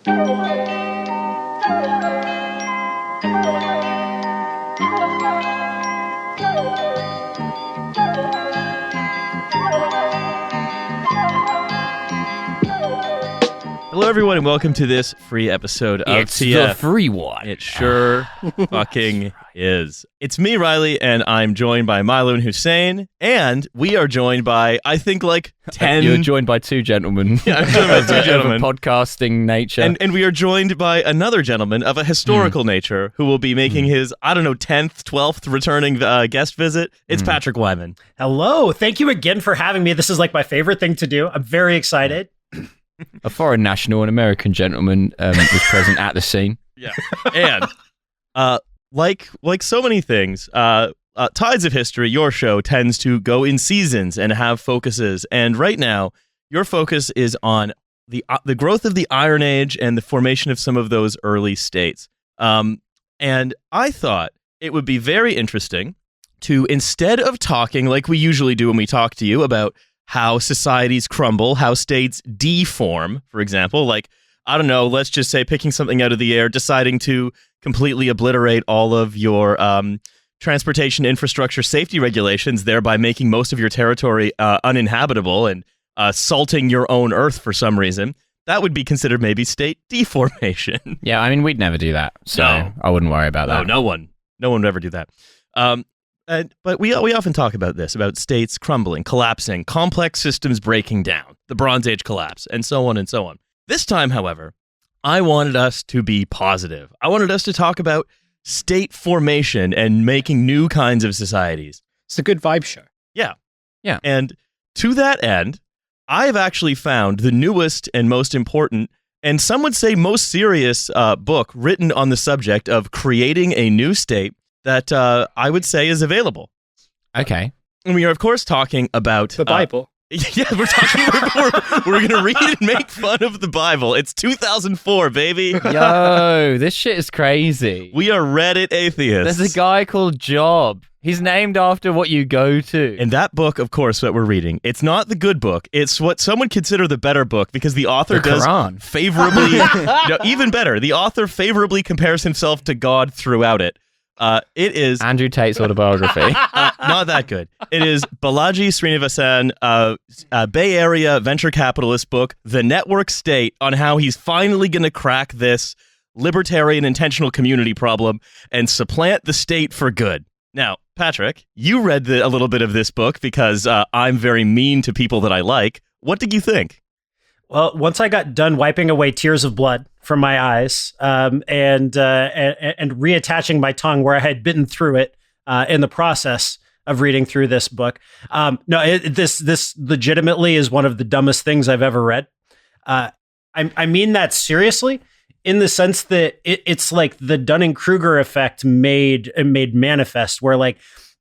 Hello, everyone, and welcome to this free episode of It's TF. the free one. It sure fucking is. It's me, Riley, and I'm joined by Milo and Hussein, and we are joined by, I think, like 10... You're joined by two gentlemen. Yeah, I'm joined by two gentlemen. Of a podcasting nature. And we are joined by another gentleman of a historical nature who will be making his, 10th, 12th returning guest visit. It's Patrick Wyman. Hello. Thank you again for having me. This is like my favorite thing to do. I'm very excited. A foreign national, an American gentleman, was present at the scene. Yeah. And like so many things, Tides of History, your show, tends to go in seasons and have focuses. And right now, your focus is on the growth of the Iron Age and the formation of some of those early states. And I thought it would be very interesting to, instead of talking like we usually do when we talk to you about how societies crumble, how states deform, for example, like, I don't know, let's just say picking something out of the air, deciding to completely obliterate all of your transportation infrastructure safety regulations, thereby making most of your territory uninhabitable and salting your own earth for some reason. That would be considered maybe state deformation. Yeah, I mean, we'd never do that, so No. I wouldn't worry about that. No one would ever do that. But we often talk about this, about states crumbling, collapsing, complex systems breaking down, the Bronze Age collapse, and so on and so on. This time, however, I wanted us to be positive. I wanted us to talk about state formation and making new kinds of societies. It's a good vibe show. Yeah. Yeah. And to that end, I have actually found the newest and most important, and some would say most serious book written on the subject of creating a new state that I would say is available. Okay. And we are, of course, talking about The Bible. Yeah, we're going to read and make fun of the Bible. It's 2004, baby. Yo, this shit is crazy. We are Reddit atheists. There's a guy called Job. He's named after what you go to. And that book, of course, that we're reading, it's not the good book. It's what some would consider the better book because the author The Quran. Favorably, no, even better, the author favorably compares himself to God throughout it. It is Andrew Tate's autobiography. not that good. It is Balaji Srinivasan, Bay Area venture capitalist book, The Network State, on how he's finally going to crack this libertarian intentional community problem and supplant the state for good. Now, Patrick, you read a little bit of this book because I'm very mean to people that I like. What did you think? Well, once I got done wiping away tears of blood from my eyes and reattaching my tongue where I had bitten through it in the process of reading through this book, this legitimately is one of the dumbest things I've ever read. I mean that seriously, in the sense that it's like the Dunning-Kruger effect made manifest, where like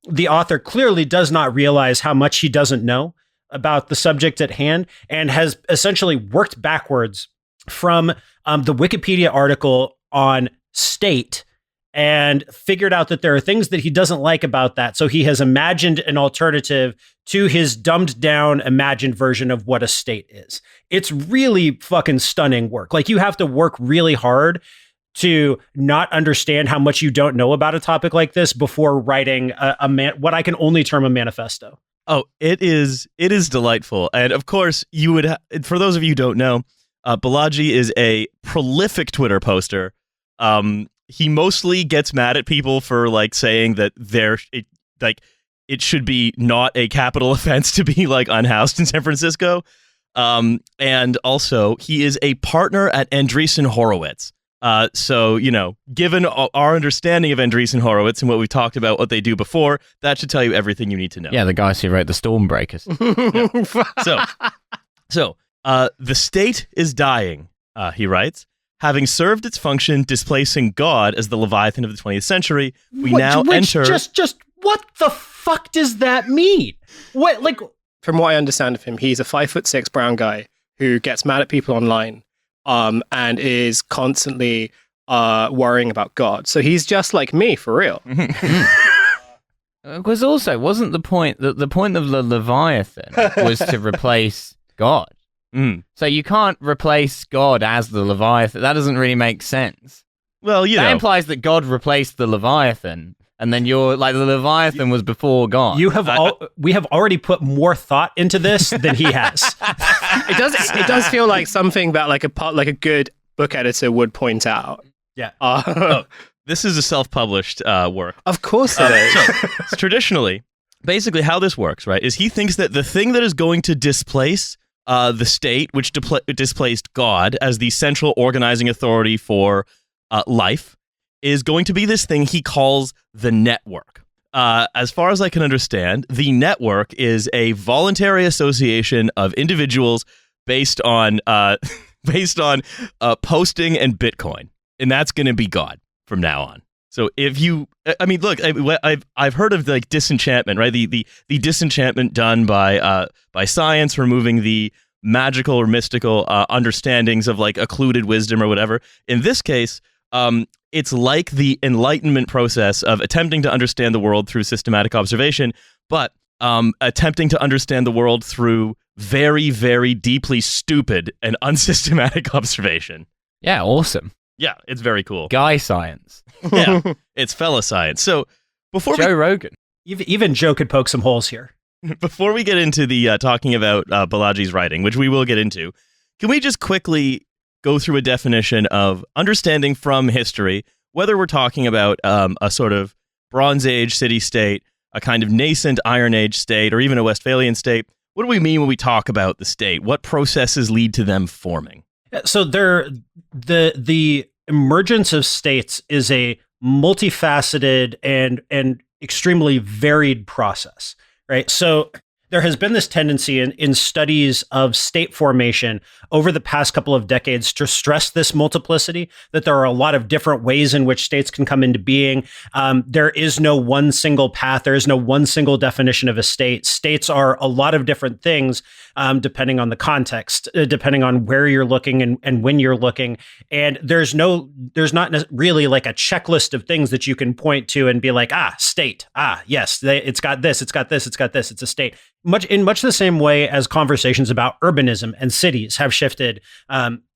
the author clearly does not realize how much he doesn't know about the subject at hand and has essentially worked backwards from the Wikipedia article on state and figured out that there are things that he doesn't like about that. So he has imagined an alternative to his dumbed down imagined version of what a state is. It's really fucking stunning work. Like, you have to work really hard to not understand how much you don't know about a topic like this before writing what I can only term a manifesto. Oh, it is delightful. And of course, you would for those of you who don't know, Balaji is a prolific Twitter poster. He mostly gets mad at people for like saying that it should be not a capital offense to be like unhoused in San Francisco. And also, he is a partner at Andreessen Horowitz. So, you know, given our understanding of Andreessen Horowitz and what we've talked about, what they do before, that should tell you everything you need to know. Yeah, the guys who wrote the Stormbreakers. So, the state is dying, he writes. Having served its function displacing God as the Leviathan of the 20th century, we enter... Just what the fuck does that mean? What, like... From what I understand of him, he's a 5'6" brown guy who gets mad at people online and is constantly worrying about God. So he's just like me, for real. Because also, wasn't the point of the Leviathan was to replace God? Mm. So you can't replace God as the Leviathan. That doesn't really make sense. Well, That implies that God replaced the Leviathan, and then you're like the Leviathan was before God. We have already put more thought into this than he has. It does feel like something that like a good book editor would point out. Yeah. This is a self-published work. Of course it is. So traditionally, basically how this works, right, is he thinks that the thing that is going to displace the state, which displaced God as the central organizing authority for life, is going to be this thing he calls the network. As far as I can understand, the network is a voluntary association of individuals based on posting and Bitcoin, and that's going to be God from now on. So if you, I mean, look, I've heard of like disenchantment, right? The disenchantment done by science, removing the magical or mystical understandings of like occluded wisdom or whatever. In this case, it's like the Enlightenment process of attempting to understand the world through systematic observation, but attempting to understand the world through very, very deeply stupid and unsystematic observation. Yeah, awesome. Yeah, it's very cool. Guy science. Yeah, it's fella science. So before Joe Rogan. Even Joe could poke some holes here. Before we get into the talking about Balaji's writing, which we will get into, can we just quickly go through a definition of understanding from history, whether we're talking about a sort of Bronze Age city-state, a kind of nascent Iron Age state, or even a Westphalian state? What do we mean when we talk about the state? What processes lead to them forming? So the emergence of states is a multifaceted and extremely varied process, right? So there has been this tendency in studies of state formation over the past couple of decades to stress this multiplicity, that there are a lot of different ways in which states can come into being. There is no one single path. There is no one single definition of a state. States are a lot of different things, depending on the context, depending on where you're looking and when you're looking. And there's not really like a checklist of things that you can point to and be like, state. Yes, it's got this, it's got this, it's got this, it's a state. In much the same way as conversations about urbanism and cities have shifted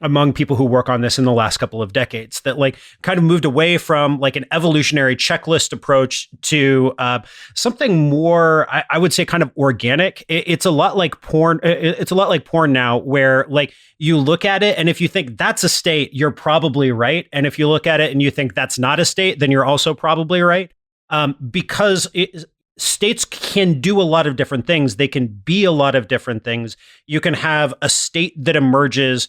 among people who work on this in the last couple of decades, that like kind of moved away from like an evolutionary checklist approach to something more, I would say, kind of organic. It's a lot like porn. It's a lot like porn now, where like you look at it and if you think that's a state, you're probably right. And if you look at it and you think that's not a state, then you're also probably right. Because states can do a lot of different things. They can be a lot of different things. You can have a state that emerges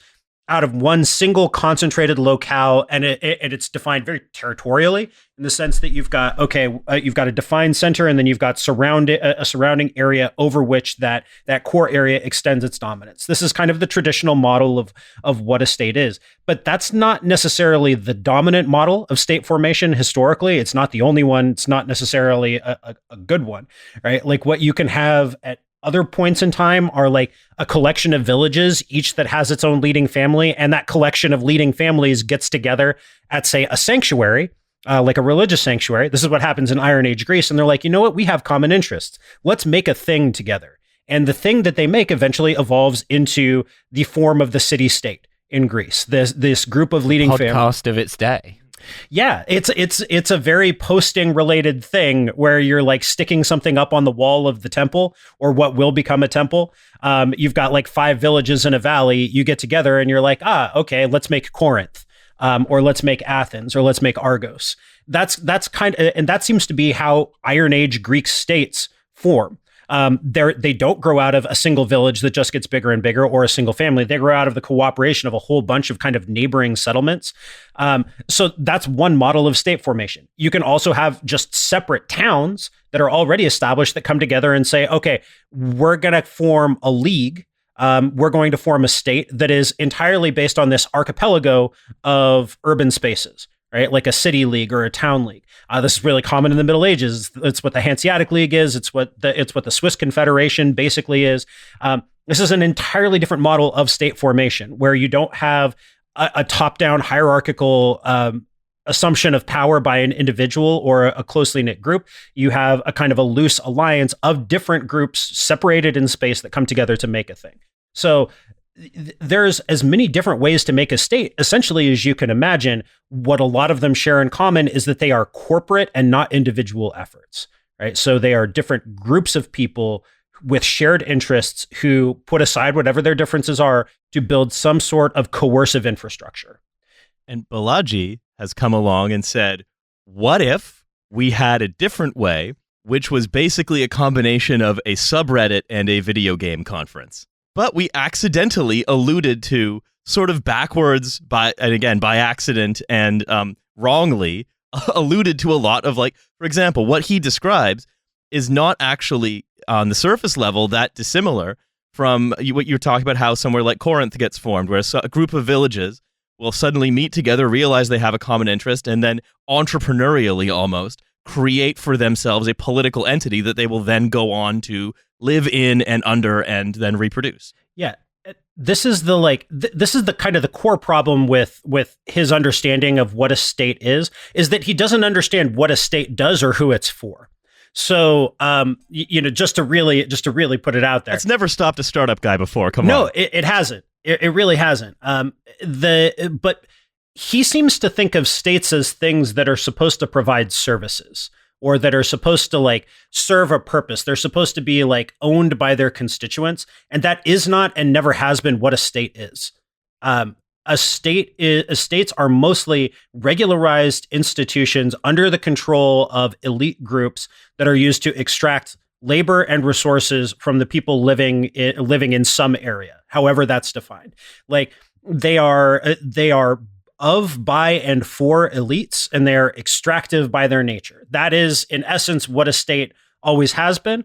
out of one single concentrated locale, and it's defined very territorially in the sense that you've got a defined center, and then you've got a surrounding area over which that core area extends its dominance. This is kind of the traditional model of what a state is, but that's not necessarily the dominant model of state formation historically. It's not the only one. It's not necessarily a good one, right? Like what you can have at other points in time are like a collection of villages, each that has its own leading family, and that collection of leading families gets together at, say, a sanctuary, like a religious sanctuary. This is what happens in Iron Age Greece, and they're like, you know what? We have common interests. Let's make a thing together. And the thing that they make eventually evolves into the form of the city-state in Greece. This group of leading families. Podcast of its day. Yeah, it's a very posting related thing where you're like sticking something up on the wall of the temple or what will become a temple. You've got like 5 villages in a valley. You get together and you're like, okay, let's make Corinth, or let's make Athens, or let's make Argos. That's kind of, and that seems to be how Iron Age Greek states form. They don't grow out of a single village that just gets bigger and bigger, or a single family. They grow out of the cooperation of a whole bunch of kind of neighboring settlements. So that's one model of state formation. You can also have just separate towns that are already established that come together and say, okay, we're going to form a league. We're going to form a state that is entirely based on this archipelago of urban spaces, right? Like a city league or a town league. This is really common in the Middle Ages. It's what the Hanseatic League is. It's what the Swiss Confederation basically is. This is an entirely different model of state formation, where you don't have a top-down hierarchical assumption of power by an individual or a closely knit group. You have a kind of a loose alliance of different groups separated in space that come together to make a thing. So there's as many different ways to make a state, essentially, as you can imagine. What a lot of them share in common is that they are corporate and not individual efforts, right? So they are different groups of people with shared interests who put aside whatever their differences are to build some sort of coercive infrastructure. And Balaji has come along and said, what if we had a different way, which was basically a combination of a subreddit and a video game conference? But we accidentally alluded to sort of backwards by accident and wrongly alluded to a lot of, like, for example, what he describes is not actually on the surface level that dissimilar from what you're talking about, how somewhere like Corinth gets formed, where a group of villages will suddenly meet together, realize they have a common interest, and then entrepreneurially almost create for themselves a political entity that they will then go on to live in and under and then reproduce. Yeah. This is the kind of the core problem with his understanding of what a state is that he doesn't understand what a state does or who it's for. So, just to really put it out there. It's never stopped a startup guy before. Come on. No, it hasn't. It really hasn't. But he seems to think of states as things that are supposed to provide services, or that are supposed to, like, serve a purpose. They're supposed to be, like, owned by their constituents. And that is not and never has been what a state is. States are mostly regularized institutions under the control of elite groups that are used to extract labor and resources from the people living in some area, however that's defined. Like, they are of, by, and for elites, and they're extractive by their nature. That is, in essence, what a state always has been.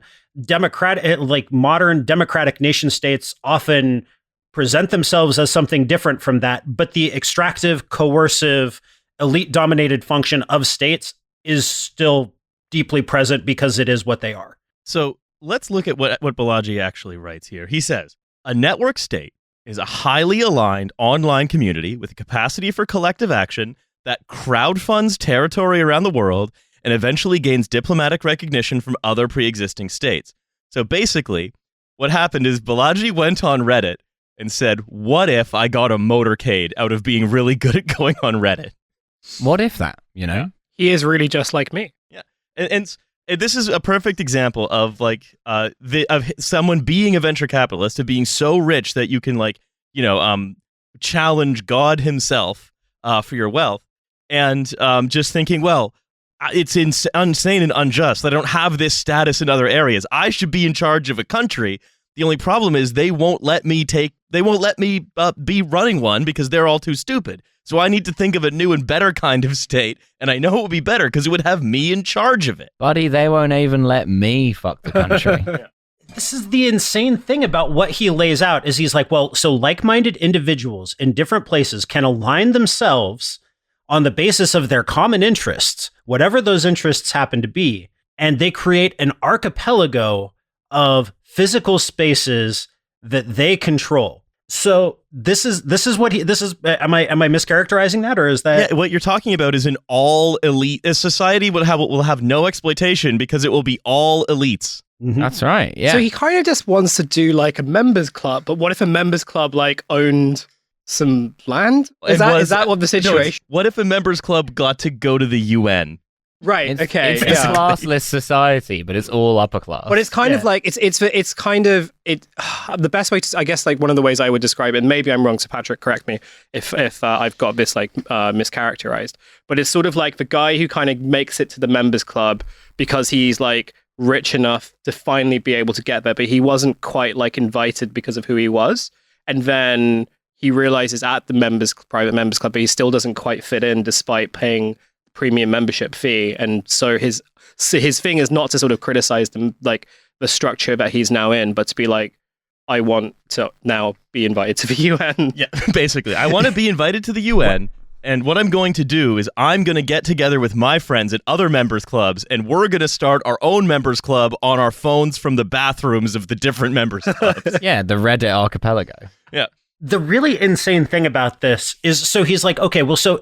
Modern democratic nation states often present themselves as something different from that, but the extractive, coercive, elite-dominated function of states is still deeply present because it is what they are. So let's look at what Balaji actually writes here. He says, a network state is a highly aligned online community with a capacity for collective action that crowdfunds territory around the world and eventually gains diplomatic recognition from other pre-existing states. So basically, what happened is Balaji went on Reddit and said, what if I got a motorcade out of being really good at going on Reddit? What if that, He is really just like me. Yeah. And this is a perfect example of, like, of someone being a venture capitalist, of being so rich that you can, like, challenge God himself for your wealth, and just thinking, well, it's insane and unjust that I don't have this status in other areas. I should be in charge of a country. The only problem is they won't let me be running one because they're all too stupid. So I need to think of a new and better kind of state, and I know it would be better because it would have me in charge of it. Buddy, they won't even let me fuck the country. Yeah. This is the insane thing about what he lays out, is he's like, well, so like-minded individuals in different places can align themselves on the basis of their common interests, whatever those interests happen to be, and they create an archipelago of physical spaces that they control. So this is am I mischaracterizing that, or is that what you're talking about? Is an all elite society will have no exploitation because it will be all elites. Mm-hmm. That's right. Yeah. So he kind of just wants to do like a members club, but what if a members club like owned some land? Is that what the situation? No, what if a members club got to go to the UN? Right. It's okay. a classless society, but it's all upper class. But it's kind of like it's kind of the best way to, I guess, like one of the ways I would describe it, and maybe I'm wrong, so Patrick, correct me if I've got this like mischaracterized, but it's sort of like the guy who kind of makes it to the members club because he's like rich enough to finally be able to get there, but he wasn't quite like invited because of who he was, and then he realizes at the private members club, but he still doesn't quite fit in despite paying premium membership fee, and so his thing is not to sort of criticize them like the structure that he's now in, but to be like, I want to now be invited to the UN. Yeah, basically, I want to be invited to the UN, and what I'm going to do is I'm going to get together with my friends at other members clubs, and we're going to start our own members club on our phones from the bathrooms of the different members clubs. Yeah, the Reddit archipelago. Yeah. The really insane thing about this is, so he's like, okay, well, so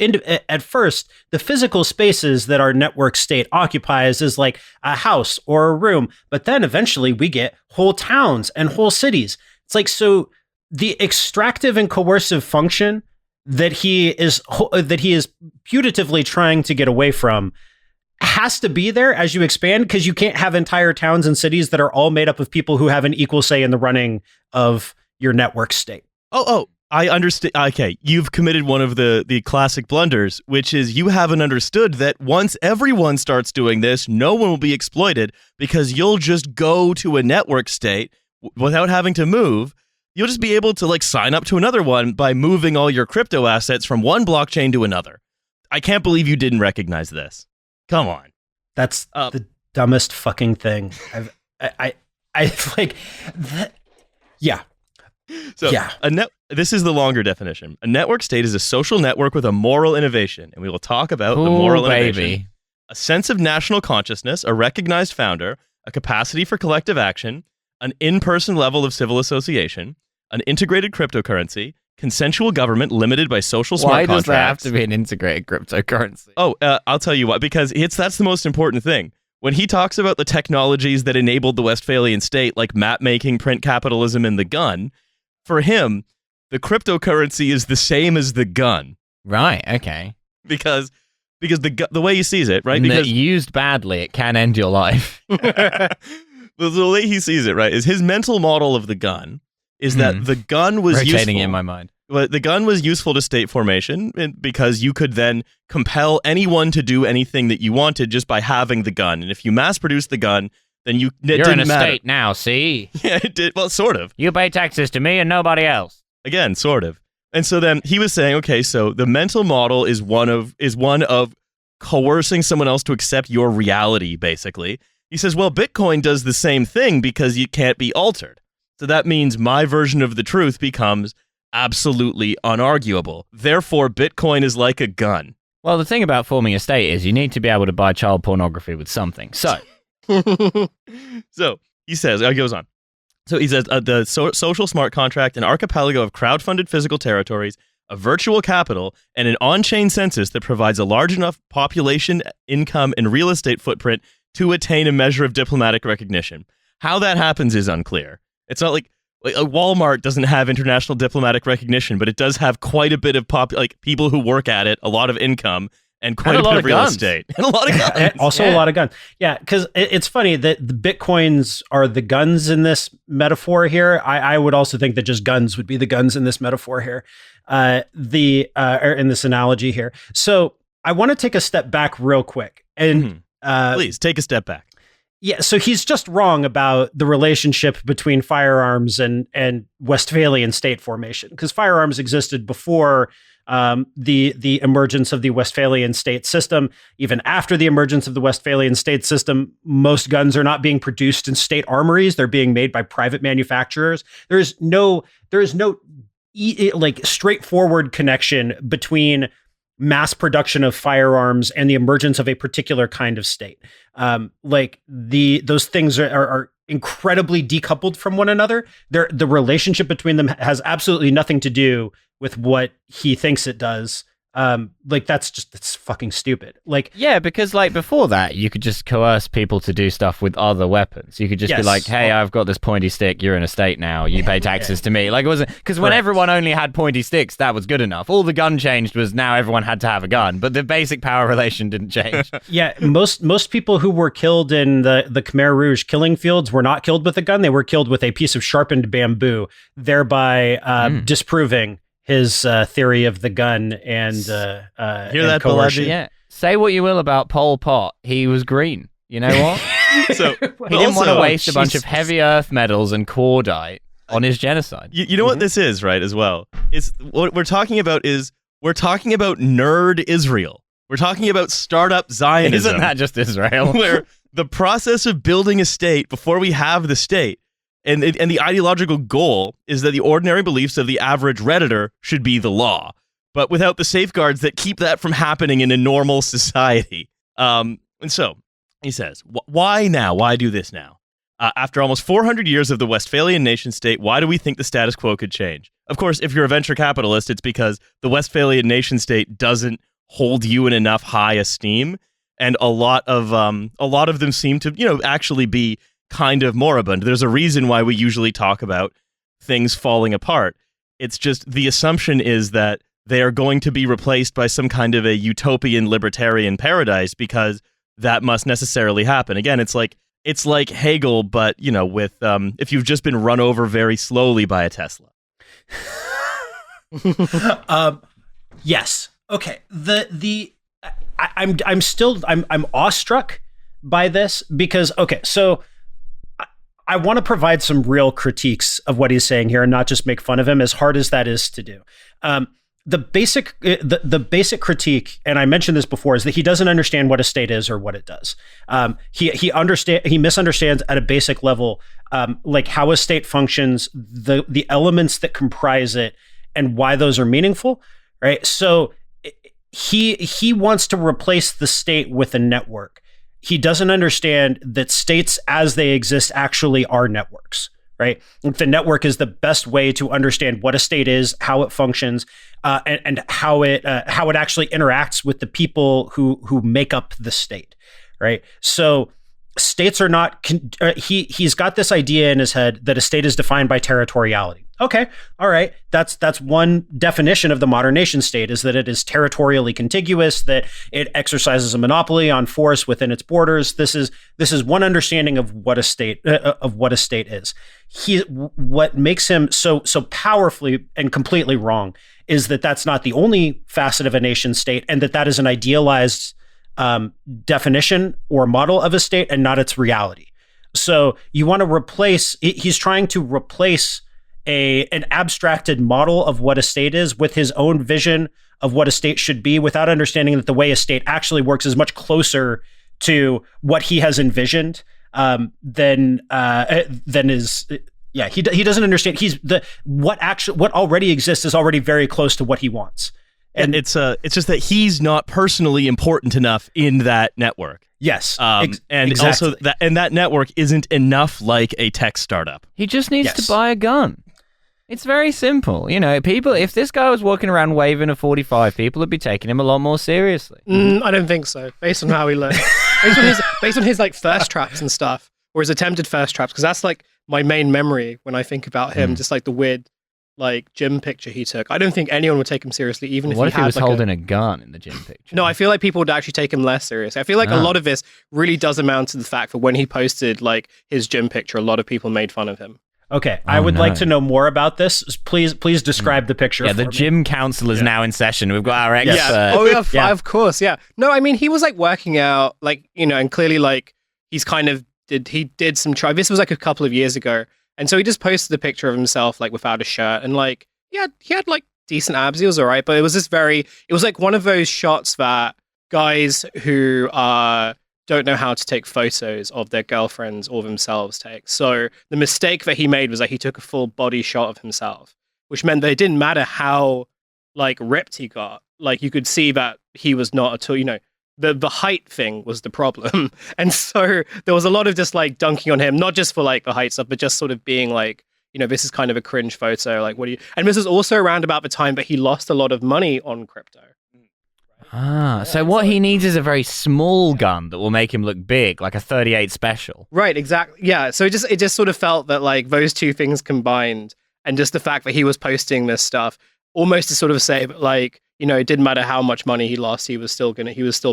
at first, the physical spaces that our network state occupies is like a house or a room, but then eventually we get whole towns and whole cities. It's like, so the extractive and coercive function that he is putatively trying to get away from has to be there as you expand, because you can't have entire towns and cities that are all made up of people who have an equal say in the running of your network state. Oh, I understand. Okay, you've committed one of the classic blunders, which is you haven't understood that once everyone starts doing this, no one will be exploited, because you'll just go to a network state without having to move. You'll just be able to like sign up to another one by moving all your crypto assets from one blockchain to another. I can't believe you didn't recognize this. Come on. That's the dumbest fucking thing I like that. Yeah. So yeah. This is the longer definition. A network state is a social network with a moral innovation, and we will talk about the moral innovation. A sense of national consciousness, a recognized founder, a capacity for collective action, an in-person level of civil association, an integrated cryptocurrency, consensual government limited by social smart contracts. Why does there have to be an integrated cryptocurrency? Oh, I'll tell you what, because that's the most important thing. When he talks about the technologies that enabled the Westphalian state, like map-making, print capitalism, and the gun, for him, the cryptocurrency is the same as the gun. Right, okay. Because the way he sees it, right? And because that used badly, it can end your life. The way he sees it, right, is his mental model of the gun is that the gun was rotating useful. in my mind. Well, the gun was useful to state formation because you could then compel anyone to do anything that you wanted just by having the gun. And if you mass produce the gun, then you're in a state now, see? Yeah, it did. Well, sort of. You pay taxes to me and nobody else. Again, sort of. And so then he was saying, okay, so the mental model is one of coercing someone else to accept your reality, basically. He says, well, Bitcoin does the same thing because you can't be altered. So that means my version of the truth becomes absolutely unarguable. Therefore, Bitcoin is like a gun. Well, the thing about forming a state is you need to be able to buy child pornography with something. So, so he says, he goes on. So he says, the social smart contract, an archipelago of crowdfunded physical territories, a virtual capital, and an on-chain census that provides a large enough population, income, and real estate footprint to attain a measure of diplomatic recognition. How that happens is unclear. It's not like a Walmart doesn't have international diplomatic recognition, but it does have quite a bit of people who work at it, a lot of income, and quite a bit of real estate. And a lot of guns. Also a lot of guns. Yeah, because it's funny that the Bitcoins are the guns in this metaphor here. I would also think that just guns would be the guns in this metaphor here, or in this analogy here. So I want to take a step back real quick. And please, take a step back. Yeah, so he's just wrong about the relationship between Firearms and Westphalian state formation, because Firearms existed before the emergence of the Westphalian state system. Even after the emergence of the Westphalian state system, most guns are not being produced in state armories. They're being made by private manufacturers. There is no straightforward connection between mass production of firearms and the emergence of a particular kind of state. Those things are incredibly decoupled from one another. The relationship between them has absolutely nothing to do with what he thinks it does. That's fucking stupid. Yeah, because before that, you could just coerce people to do stuff with other weapons. You could just be like, hey, I've got this pointy stick. You're in a state now. You pay taxes to me. It wasn't because when everyone only had pointy sticks, that was good enough. All the gun changed was now everyone had to have a gun, but the basic power relation didn't change. Yeah, most people who were killed in the Khmer Rouge killing fields were not killed with a gun. They were killed with a piece of sharpened bamboo, thereby disproving his theory of the gun and hear that, coercion. Balaji? Yeah. Say what you will about Pol Pot, he was green. You know what? So he didn't want to waste a bunch of heavy earth metals and cordite on his genocide. You know what this is, right? As well, it's what we're talking about nerd Israel. We're talking about startup Zionism. Isn't that just Israel? Where the process of building a state before we have the state. And the ideological goal is that the ordinary beliefs of the average Redditor should be the law, but without the safeguards that keep that from happening in a normal society. And so he says, why now? Why do this now? After almost 400 years of the Westphalian nation state, why do we think the status quo could change? Of course, if you're a venture capitalist, it's because the Westphalian nation state doesn't hold you in enough high esteem, and a lot of them seem to actually be kind of moribund. There's a reason why we usually talk about things falling apart. It's just the assumption is that they are going to be replaced by some kind of a utopian libertarian paradise because that must necessarily happen. Again, it's like Hegel, but with if you've just been run over very slowly by a Tesla. Yes. Okay. I'm awestruck by this because so I want to provide some real critiques of what he's saying here and not just make fun of him, as hard as that is to do. The basic critique, and I mentioned this before, is that he doesn't understand what a state is or what it does. He misunderstands at a basic level, like how a state functions, the elements that comprise it, and why those are meaningful. Right. So he wants to replace the state with a network. He doesn't understand that states as they exist actually are networks, right? The network is the best way to understand what a state is, how it functions, and how it actually interacts with the people who make up the state, right? So states are not. He's got this idea in his head that a state is defined by territoriality. Okay, all right. That's one definition of the modern nation state, is that it is territorially contiguous, that it exercises a monopoly on force within its borders. This is one understanding of what a state is. What makes him so powerfully and completely wrong is that that's not the only facet of a nation state, and that is an idealized definition or model of a state and not its reality. So you want to replace. He's trying to replace an abstracted model of what a state is with his own vision of what a state should be, without understanding that the way a state actually works is much closer to what he has envisioned than is. Yeah, he doesn't understand. What already exists is already very close to what he wants. And it's just that he's not personally important enough in that network. Yes, and exactly. Also that network isn't enough like a tech startup. He just needs to buy a gun. It's very simple. People, if this guy was walking around waving a 45, people would be taking him a lot more seriously. I don't think so, based on how he looks. based on his like thirst traps and stuff, or his attempted thirst traps, because that's like my main memory when I think about him, just like the weird like gym picture he took. I don't think anyone would take him seriously, even what if he was like holding a gun in the gym picture. No, I feel like people would actually take him less seriously. I feel like a lot of this really does amount to the fact that when he posted like his gym picture, a lot of people made fun of him. Okay, I would like to know more about this. Please describe the picture. Yeah, the gym council is now in session. We've got our expert. Yeah. Oh yeah, of course. Yeah. No, I mean he was like working out, like and clearly like he's kind of did some try. This was like a couple of years ago, and so he just posted a picture of himself like without a shirt, and like he had like decent abs. He was all right, but it was like one of those shots that guys who don't know how to take photos of their girlfriends or themselves take. So the mistake that he made was that he took a full body shot of himself, which meant that it didn't matter how like ripped he got. Like you could see that he was not at all, the height thing was the problem. And so there was a lot of just like dunking on him, not just for like the height stuff, but just sort of being like, this is kind of a cringe photo. Like, and this was also around about the time that he lost a lot of money on crypto. So what he needs is a very small gun that will make him look big, like a 38 special. Right, exactly. Yeah, so it just sort of felt that like those two things combined, and just the fact that he was posting this stuff, almost to sort of say that like, it didn't matter how much money he lost, he was still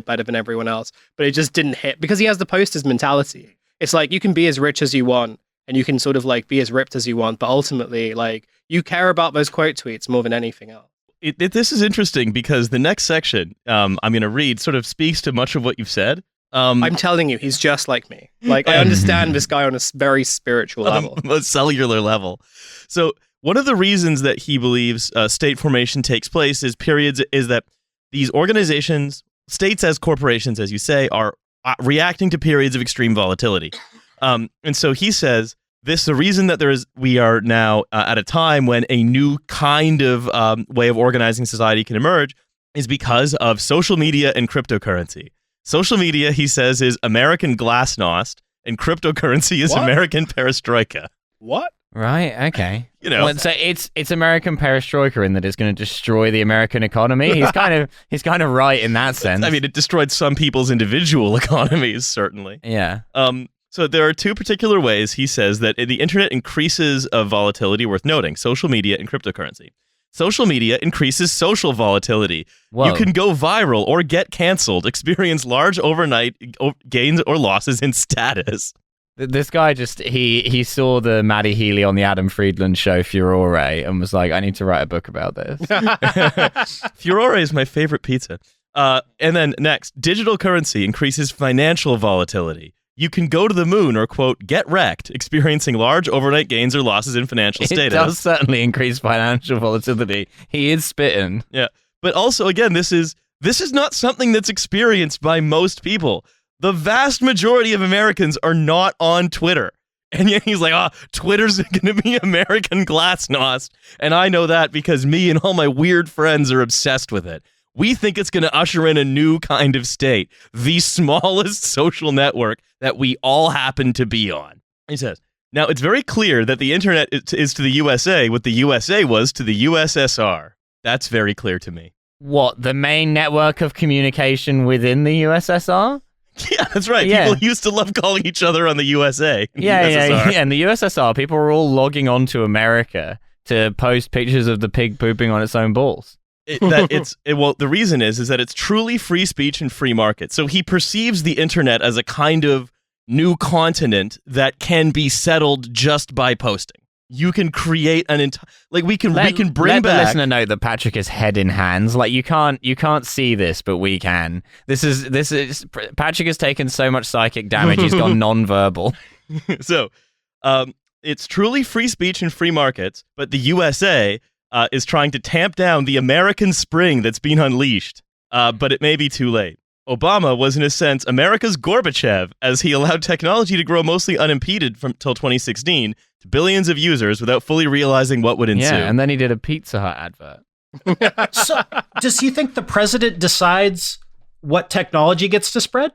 better than everyone else. But it just didn't hit because he has the posters mentality. It's like you can be as rich as you want, and you can sort of like be as ripped as you want, but ultimately like you care about those quote tweets more than anything else. This is interesting because the next section I'm going to read sort of speaks to much of what you've said. I'm telling you, he's just like me. Like, I understand this guy on a very spiritual level. A cellular level. So one of the reasons that he believes state formation takes place is that these organizations, states as corporations, as you say, are reacting to periods of extreme volatility. And so he says, the reason that we are now at a time when a new kind of way of organizing society can emerge is because of social media and cryptocurrency. Social media, he says, is American glasnost, and cryptocurrency is American perestroika. What? Right. Okay. So it's American perestroika in that it's going to destroy the American economy. He's kind of right in that sense. I mean, it destroyed some people's individual economies, certainly. Yeah. So there are two particular ways he says that the internet increases volatility worth noting: social media and cryptocurrency. Social media increases social volatility. Whoa. You can go viral or get canceled, experience large overnight gains or losses in status. This guy just, he saw the Maddie Healy on the Adam Friedland show Furore and was like, I need to write a book about this. Furore is my favorite pizza. And then next, digital currency increases financial volatility. You can go to the moon or, quote, get wrecked, experiencing large overnight gains or losses in financial status. It does certainly increase financial volatility. He is spitting. Yeah. But also, again, this is not something that's experienced by most people. The vast majority of Americans are not on Twitter. And yet he's like, Twitter's going to be American glasnost. And I know that because me and all my weird friends are obsessed with it. We think it's going to usher in a new kind of state, the smallest social network that we all happen to be on. He says, now it's very clear that the internet is to the USA what the USA was to the USSR. That's very clear to me. What, the main network of communication within the USSR? Yeah, that's right. Yeah. People used to love calling each other on the USA. Yeah. In the USSR, people were all logging on to America to post pictures of the pig pooping on its own balls. The reason is that it's truly free speech and free market. So he perceives the internet as a kind of new continent that can be settled just by posting. You can create an entire, we can bring let back. the listener know that Patrick is head in hands. Like you can't see this, but we can. This is Patrick has taken so much psychic damage. He's gone non-verbal. So, it's truly free speech and free markets, but the USA is trying to tamp down the American spring that's been unleashed, but it may be too late. Obama was, in a sense, America's Gorbachev, as he allowed technology to grow mostly unimpeded till 2016 to billions of users without fully realizing what would ensue. Yeah, and then he did a Pizza Hut advert. So, does he think the president decides what technology gets to spread?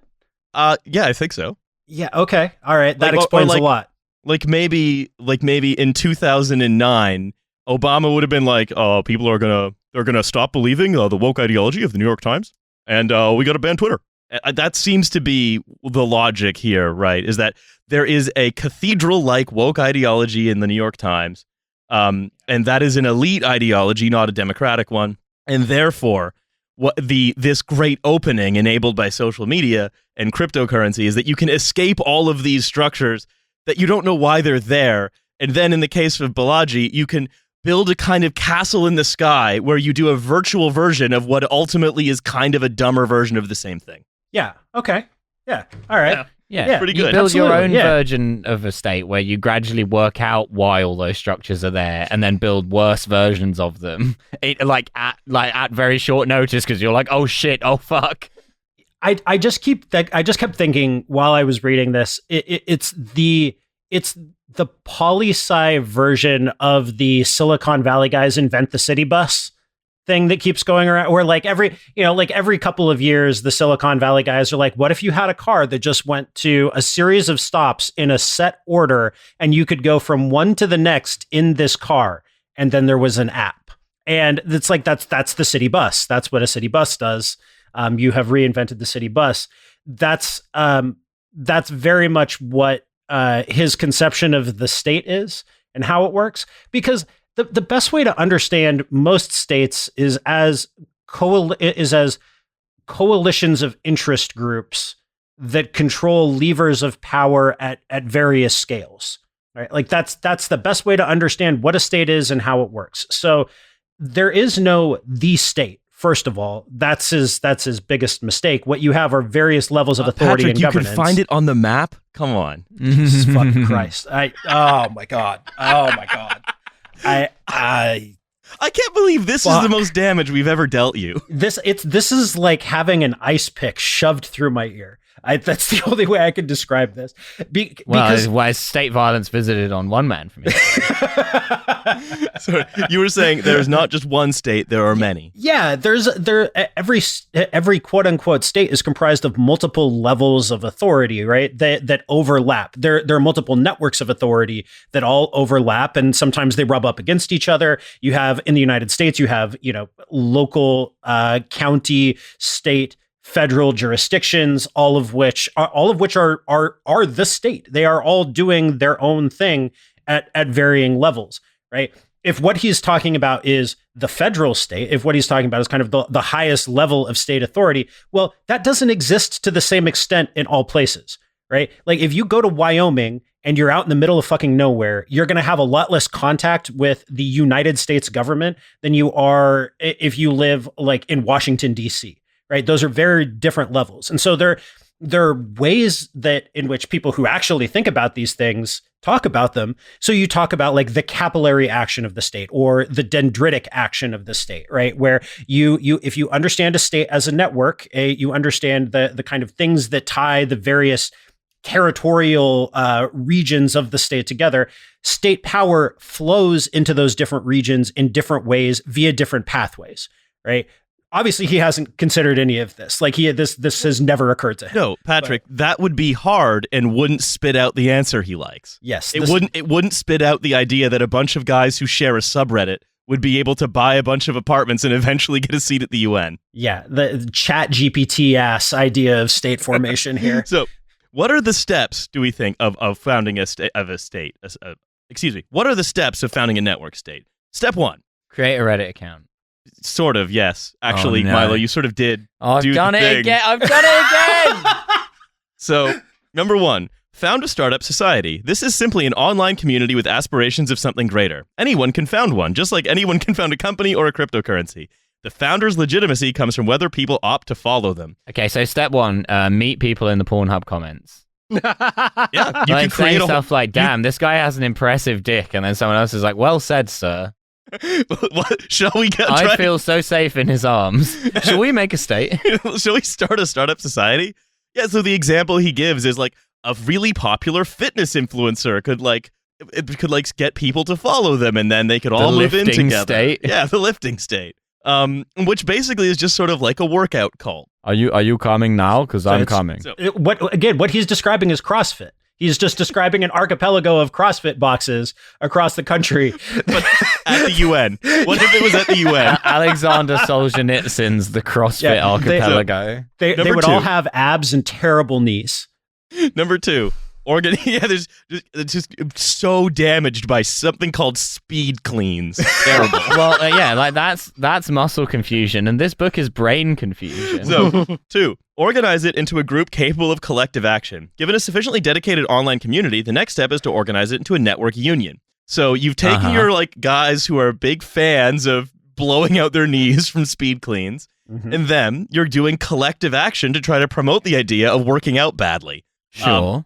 Yeah, I think so. Yeah, okay. All right, that explains a lot. Maybe in 2009, Obama would have been like, "Oh, people are gonna stop believing the woke ideology of the New York Times, and we got to ban Twitter." That seems to be the logic here, right? Is that there is a cathedral-like woke ideology in the New York Times, and that is an elite ideology, not a democratic one, and therefore, this great opening enabled by social media and cryptocurrency is that you can escape all of these structures that you don't know why they're there, and then in the case of Balaji, you can build a kind of castle in the sky where you do a virtual version of what ultimately is kind of a dumber version of the same thing. Yeah. Okay. Yeah. All right. Yeah. Pretty You good. build your own Absolutely, yeah. version of a state where you gradually work out why all those structures are there, and then build worse versions of them. At very short notice, because you're like, oh shit, oh fuck. I just kept thinking while I was reading this, it's the poli-sci version of the Silicon Valley guys invent the city bus thing that keeps going around, where every couple of years the Silicon Valley guys are like, what if you had a car that just went to a series of stops in a set order and you could go from one to the next in this car, and then there was an app, and it's like that's the city bus. That's what a city bus does. You have reinvented the city bus. That's very much what his conception of the state is and how it works, because the best way to understand most states is as coalitions of interest groups that control levers of power at various scales, right? Like that's the best way to understand what a state is and how it works. So there is no the state. First of all, that's his biggest mistake. What you have are various levels of authority Patrick, and governance. you can find it on the map. Come on. Jesus fucking Christ! Oh my god! I can't believe this is the most damage we've ever dealt you. This is like having an ice pick shoved through my ear. That's the only way I can describe this. Because why is state violence visited on one man from here? So you were saying there's not just one state, there are many. Yeah, every quote unquote state is comprised of multiple levels of authority, right? That overlap. There are multiple networks of authority that all overlap, and sometimes they rub up against each other. You have in the United States, you have local, county, state, federal jurisdictions, all of which are the state. They are all doing their own thing at varying levels, right? If what he's talking about is the federal state, if what he's talking about is kind of the highest level of state authority, well, that doesn't exist to the same extent in all places, right? Like if you go to Wyoming and you're out in the middle of fucking nowhere, you're going to have a lot less contact with the United States government than you are if you live like in Washington, D.C., right? Those are very different levels. And so there are ways that in which people who actually think about these things talk about them. So you talk about like the capillary action of the state or the dendritic action of the state, right? Where you if you understand a state as a network, you understand the kind of things that tie the various territorial regions of the state together. State power flows into those different regions in different ways via different pathways, right? Obviously, he hasn't considered any of this. Like this has never occurred to him. No, Patrick, that would be hard and wouldn't spit out the answer he likes. Yes, it wouldn't spit out the idea that a bunch of guys who share a subreddit would be able to buy a bunch of apartments and eventually get a seat at the UN. Yeah, the chat GPT ass idea of state formation here. So, what are the steps, do we think, of founding a state? What are the steps of founding a network state? Step 1. Create a Reddit account. Sort of, yes. Actually, Milo, you sort of did. Oh, I've done it again. I've done it again. So, number 1, found a startup society. This is simply an online community with aspirations of something greater. Anyone can found one, just like anyone can found a company or a cryptocurrency. The founder's legitimacy comes from whether people opt to follow them. Okay, so step 1, meet people in the Pornhub comments. Yeah, you like can create stuff like, damn, this guy has an impressive dick, and then someone else is like, well said, sir. What? Shall we get? I feel so safe in his arms. Shall we make a state? Shall we start a startup society? Yeah. So the example he gives is like a really popular fitness influencer could get people to follow them, and then they could all move in together. State. Yeah, the lifting state. Which basically is just sort of like a workout cult. Are you coming now? Because I'm coming. What he's describing is CrossFit. He's just describing an archipelago of CrossFit boxes across the country. But at the UN. What if it was at the UN? Alexander Solzhenitsyn's The CrossFit Archipelago. They would all have abs and terrible knees. Number 2. There's just so damaged by something called speed cleans. Terrible. Well, that's muscle confusion, and this book is brain confusion. So, 2, organize it into a group capable of collective action. Given a sufficiently dedicated online community, the next step is to organize it into a network union. So you've taken your guys who are big fans of blowing out their knees from speed cleans, and then you're doing collective action to try to promote the idea of working out badly. Sure.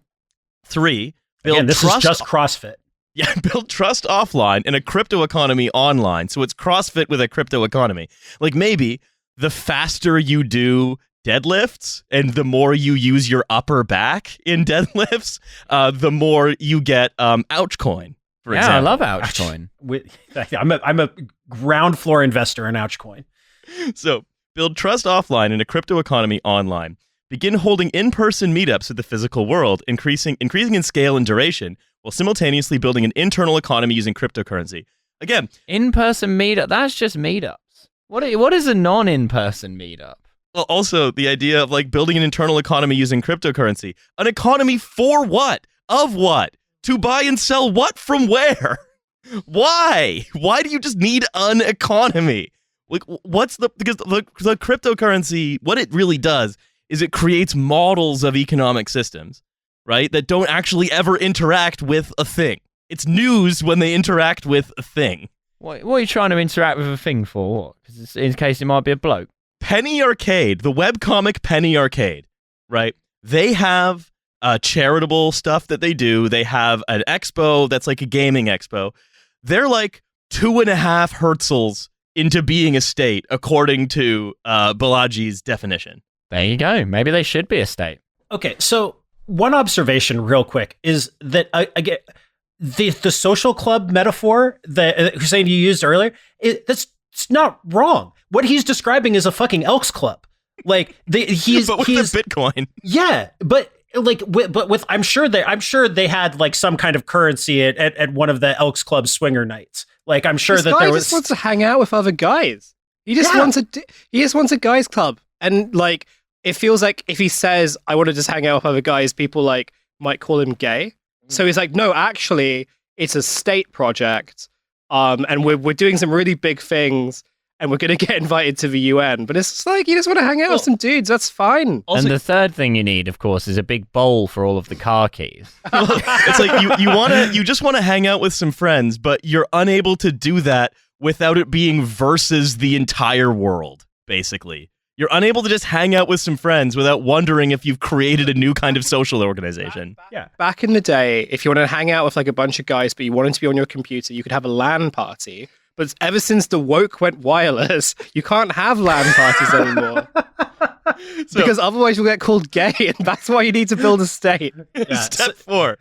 3, build this trust. Is just CrossFit. Yeah, build trust offline and a crypto economy online. So it's CrossFit with a crypto economy. Like maybe the faster you do deadlifts and the more you use your upper back in deadlifts, the more you get Ouchcoin, for example. I love Ouchcoin. I'm a ground floor investor in Ouchcoin. So build trust offline and a crypto economy online. Begin holding in-person meetups with the physical world, increasing in scale and duration, while simultaneously building an internal economy using cryptocurrency. Again, in-person meetup, that's just meetups. What is a non-in-person meetup? Well, also the idea of building an internal economy using cryptocurrency. An economy for what? Of what? To buy and sell what from where? Why? Why do you just need an economy? Because the cryptocurrency, what it really does is it creates models of economic systems, right, that don't actually ever interact with a thing. It's news when they interact with a thing. What are you trying to interact with a thing for? Because in case it might be a bloke. Penny Arcade, the webcomic Penny Arcade, right? They have charitable stuff that they do. They have an expo that's like a gaming expo. They're like 2.5 Herzls into being a state, according to Balaji's definition. There you go. Maybe they should be a state. Okay, so one observation real quick is that, again, the social club metaphor that Hussein you used earlier, it's not wrong. What he's describing is a fucking Elks Club. But with the Bitcoin. Yeah, but with I'm sure they had some kind of currency at one of the Elks Club swinger nights. I'm sure that there was. Just wants to hang out with other guys. He just wants a guys club, and it feels like if he says, I want to just hang out with other guys, people like might call him gay. So he's like, no, actually, it's a state project. And we're doing some really big things, and we're going to get invited to the UN. But it's just like, you just want to hang out with some dudes. That's fine. Also, and the third thing you need, of course, is a big bowl for all of the car keys. It's like you just want to hang out with some friends, but you're unable to do that without it being versus the entire world, basically. You're unable to just hang out with some friends without wondering if you've created a new kind of social organization. Back in the day, if you wanted to hang out with like a bunch of guys, but you wanted to be on your computer, you could have a LAN party. But ever since the woke went wireless, you can't have LAN parties anymore. Because otherwise you'll get called gay, and that's why you need to build a state. Step 4,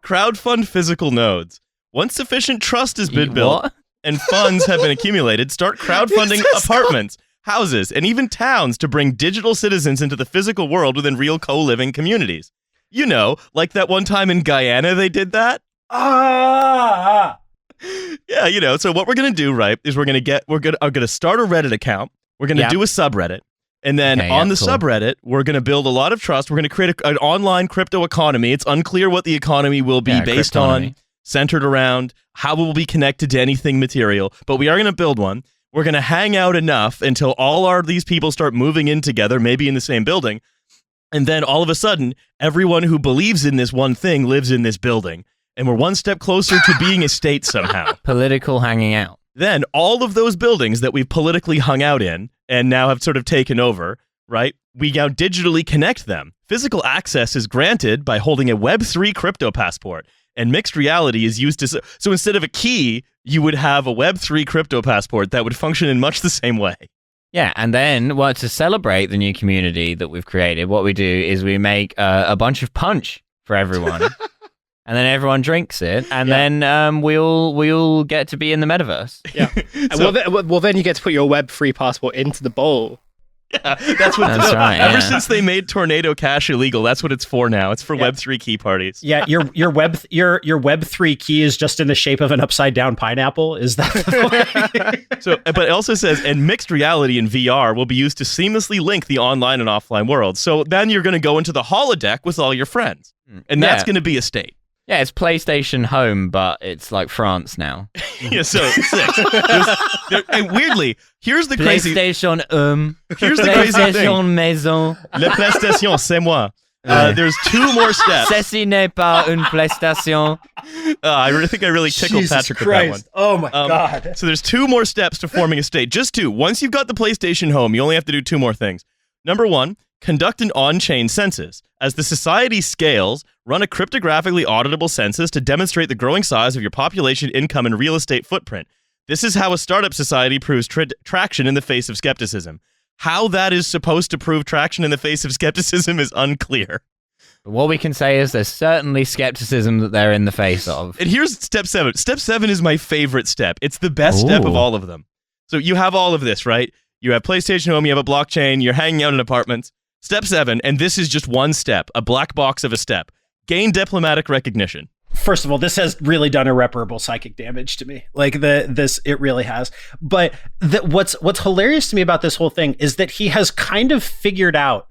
crowdfund physical nodes. Once sufficient trust has been built and funds have been accumulated, start crowdfunding apartments, houses, and even towns to bring digital citizens into the physical world within real co-living communities. You know, like that one time in Guyana they did that. Yeah, you know, so what we're going to do, right, is we're going to start a Reddit account. We're going to do a subreddit. And then on the subreddit, we're going to build a lot of trust. We're going to create an online crypto economy. It's unclear what the economy will be based on, centered around, how it will be connected to anything material. But we are going to build one. We're going to hang out enough until all these people start moving in together, maybe in the same building. And then all of a sudden, everyone who believes in this one thing lives in this building. And we're one step closer to being a state somehow. Political hanging out. Then all of those buildings that we've politically hung out in and now have sort of taken over, right? We now digitally connect them. Physical access is granted by holding a Web3 crypto passport. And mixed reality is used to... So instead of a key, you would have a Web3 crypto passport that would function in much the same way. Yeah, and then to celebrate the new community that we've created, what we do is we make a bunch of punch for everyone. And then everyone drinks it, and then we all get to be in the metaverse. Yeah. Well, then you get to put your Web3 passport into the bowl. Yeah, that's right. Ever since they made Tornado Cash illegal, that's what it's for now. It's for Web3 key parties. Yeah, your Web3 key is just in the shape of an upside down pineapple. Is that the So, but it also says, and mixed reality and VR will be used to seamlessly link the online and offline world. So then you're going to go into the holodeck with all your friends, and that's going to be a state. Yeah, it's PlayStation Home, but it's like France now. Yeah, so 6. And weirdly, here's the crazy... PlayStation Here's the crazy thing. PlayStation Maison. Le PlayStation, c'est moi. There's 2 more steps. Ceci n'est pas une PlayStation. I really think I really tickled Jesus Patrick Christ. with that one. Oh my God. So there's 2 more steps to forming a state. Just 2. Once you've got the PlayStation Home, you only have to do 2 more things. Number 1, conduct an on-chain census. As the society scales, run a cryptographically auditable census to demonstrate the growing size of your population, income, and real estate footprint. This is how a startup society proves traction in the face of skepticism. How that is supposed to prove traction in the face of skepticism is unclear. What we can say is there's certainly skepticism that they're in the face of. And here's step 7. Step 7 is my favorite step. It's the best step of all of them. So you have all of this, right? You have PlayStation Home, you have a blockchain, you're hanging out in apartments. Step 7, and this is just one step, a black box of a step. Gain diplomatic recognition. First of all, this has really done irreparable psychic damage to me. Like it really has. But what's hilarious to me about this whole thing is that he has kind of figured out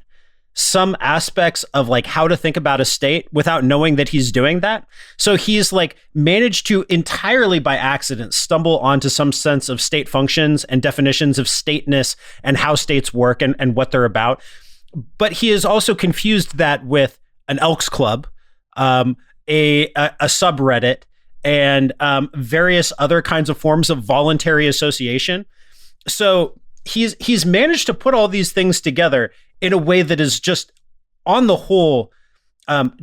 some aspects of like how to think about a state without knowing that he's doing that. So he's like managed to entirely by accident stumble onto some sense of state functions and definitions of stateness and how states work and what they're about. But he has also confused that with an Elks Club, a subreddit, and various other kinds of forms of voluntary association. So he's managed to put all these things together in a way that is just, on the whole,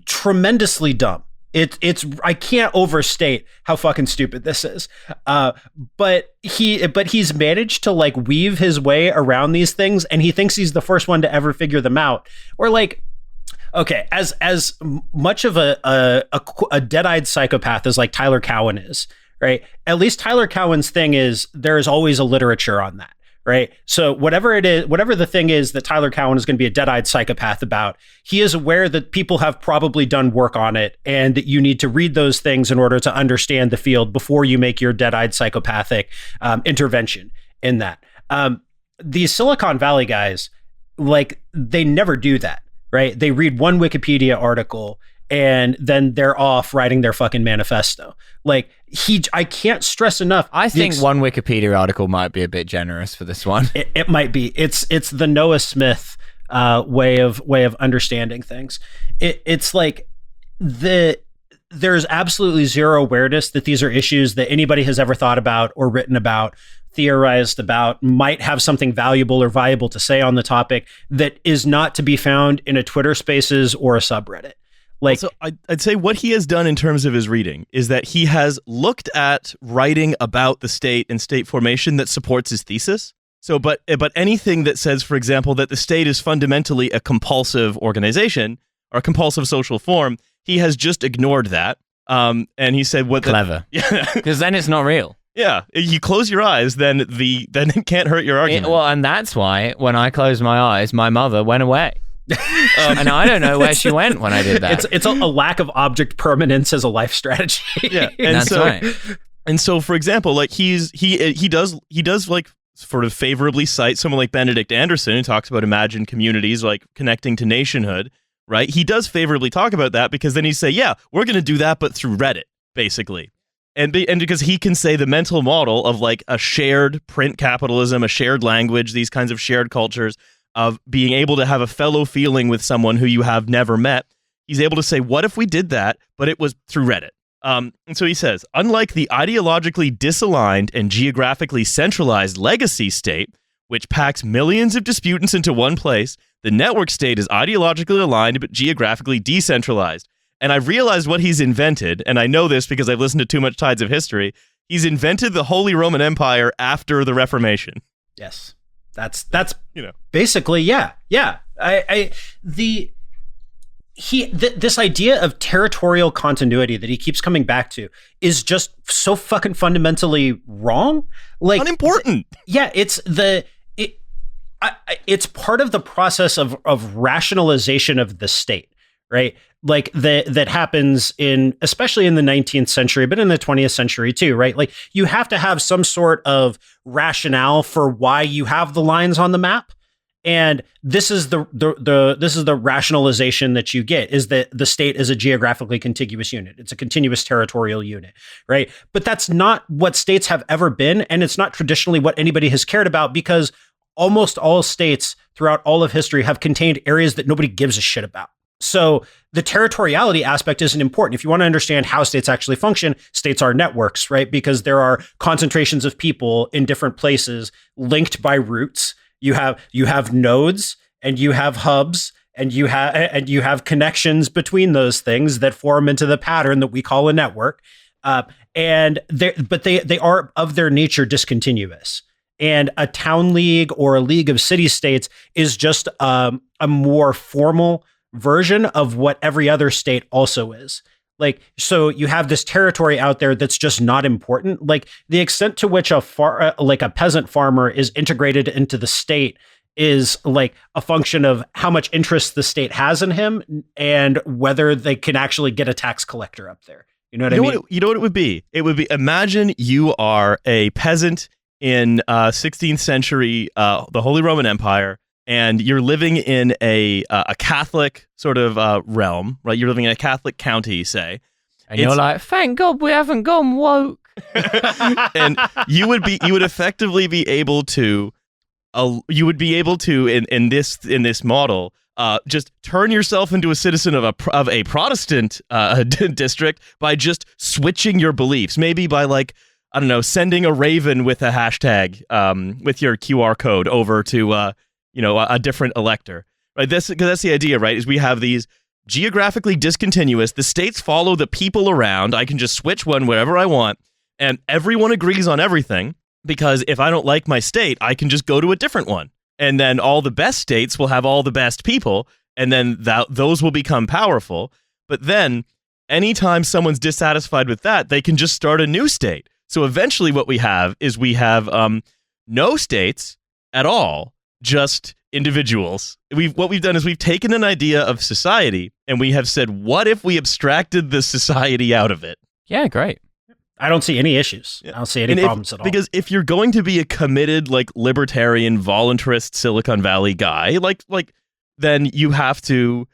tremendously dumb. It's I can't overstate how fucking stupid this is. But he's managed to like weave his way around these things, and he thinks he's the first one to ever figure them out. Or like, okay, as much of a dead-eyed psychopath as like Tyler Cowen is, right? At least Tyler Cowen's thing is there is always a literature on that. Right. So whatever it is, whatever the thing is that Tyler Cowen is going to be a dead-eyed psychopath about, he is aware that people have probably done work on it and that you need to read those things in order to understand the field before you make your dead-eyed psychopathic intervention in that. These Silicon Valley guys, like they never do that, right? They read one Wikipedia article and then they're off writing their fucking manifesto. Like I can't stress enough. I think one Wikipedia article might be a bit generous for this one. It might be. It's the Noah Smith way of understanding things. It's like there's absolutely zero awareness that these are issues that anybody has ever thought about or written about, theorized about, might have something valuable or viable to say on the topic that is not to be found in a Twitter Spaces or a subreddit. Like, so I'd say what he has done in terms of his reading is that he has looked at writing about the state and state formation that supports his thesis. So, but anything that says, for example, that the state is fundamentally a compulsive organization or a compulsive social form, he has just ignored that. And he said, "What clever? Yeah, because then it's not real." Yeah, you close your eyes, then it can't hurt your argument. Well, and that's why when I closed my eyes, my mother went away. And I don't know where she went when I did that. It's a lack of object permanence as a life strategy. Yeah, and that's right. And so, for example, like he does like sort of favorably cite someone like Benedict Anderson, who talks about imagined communities like connecting to nationhood, right? He does favorably talk about that because then he say, yeah, we're going to do that, but through Reddit, basically. And because he can say the mental model of like a shared print capitalism, a shared language, these kinds of shared cultures, of being able to have a fellow feeling with someone who you have never met. He's able to say, what if we did that, but it was through Reddit? And so he says, unlike the ideologically disaligned and geographically centralized legacy state, which packs millions of disputants into one place, the network state is ideologically aligned but geographically decentralized. And I've realized what he's invented, and I know this because I've listened to too much Tides of History. He's invented the Holy Roman Empire after the Reformation. Yes. That's basically this idea of territorial continuity that he keeps coming back to is just so fucking fundamentally wrong, like unimportant. Yeah, it's part of the process of rationalization of the state, right? Like that happens especially in the 19th century, but in the 20th century too, right? Like you have to have some sort of rationale for why you have the lines on the map. And this is the rationalization that you get, is that the state is a geographically contiguous unit. It's a continuous territorial unit, right? But that's not what states have ever been. And it's not traditionally what anybody has cared about, because almost all states throughout all of history have contained areas that nobody gives a shit about. So the territoriality aspect isn't important. If you want to understand how states actually function, states are networks, right? Because there are concentrations of people in different places linked by routes. You have nodes and you have hubs and you have connections between those things that form into the pattern that we call a network. But they are of their nature discontinuous. And a town league or a league of city states is just a more formal version of what every other state also is. Like, so you have this territory out there that's just not important. Like the extent to which a peasant farmer is integrated into the state is like a function of how much interest the state has in him and whether they can actually get a tax collector up there. You know what I mean? You know what it would be? It would be, imagine you are a peasant in 16th century, the Holy Roman Empire, and you're living in a Catholic sort of realm, right? You're living in a Catholic county, say. And you're like, thank God we haven't gone woke. And you would effectively be able to, in this model, just turn yourself into a citizen of a Protestant district by just switching your beliefs. Maybe by like, I don't know, sending a raven with a hashtag with your QR code over to a different elector, right? Because that's the idea, right? Is we have these geographically discontinuous. The states follow the people around. I can just switch one wherever I want, and everyone agrees on everything. Because if I don't like my state, I can just go to a different one, and then all the best states will have all the best people, and then those will become powerful. But then, anytime someone's dissatisfied with that, they can just start a new state. So eventually, what we have is no states at all. Just individuals. What we've done is we've taken an idea of society and we have said, what if we abstracted the society out of it? Yeah, great. I don't see any issues. I don't see any problems at all. Because if you're going to be a committed, like, libertarian, voluntarist Silicon Valley guy, like, then you have to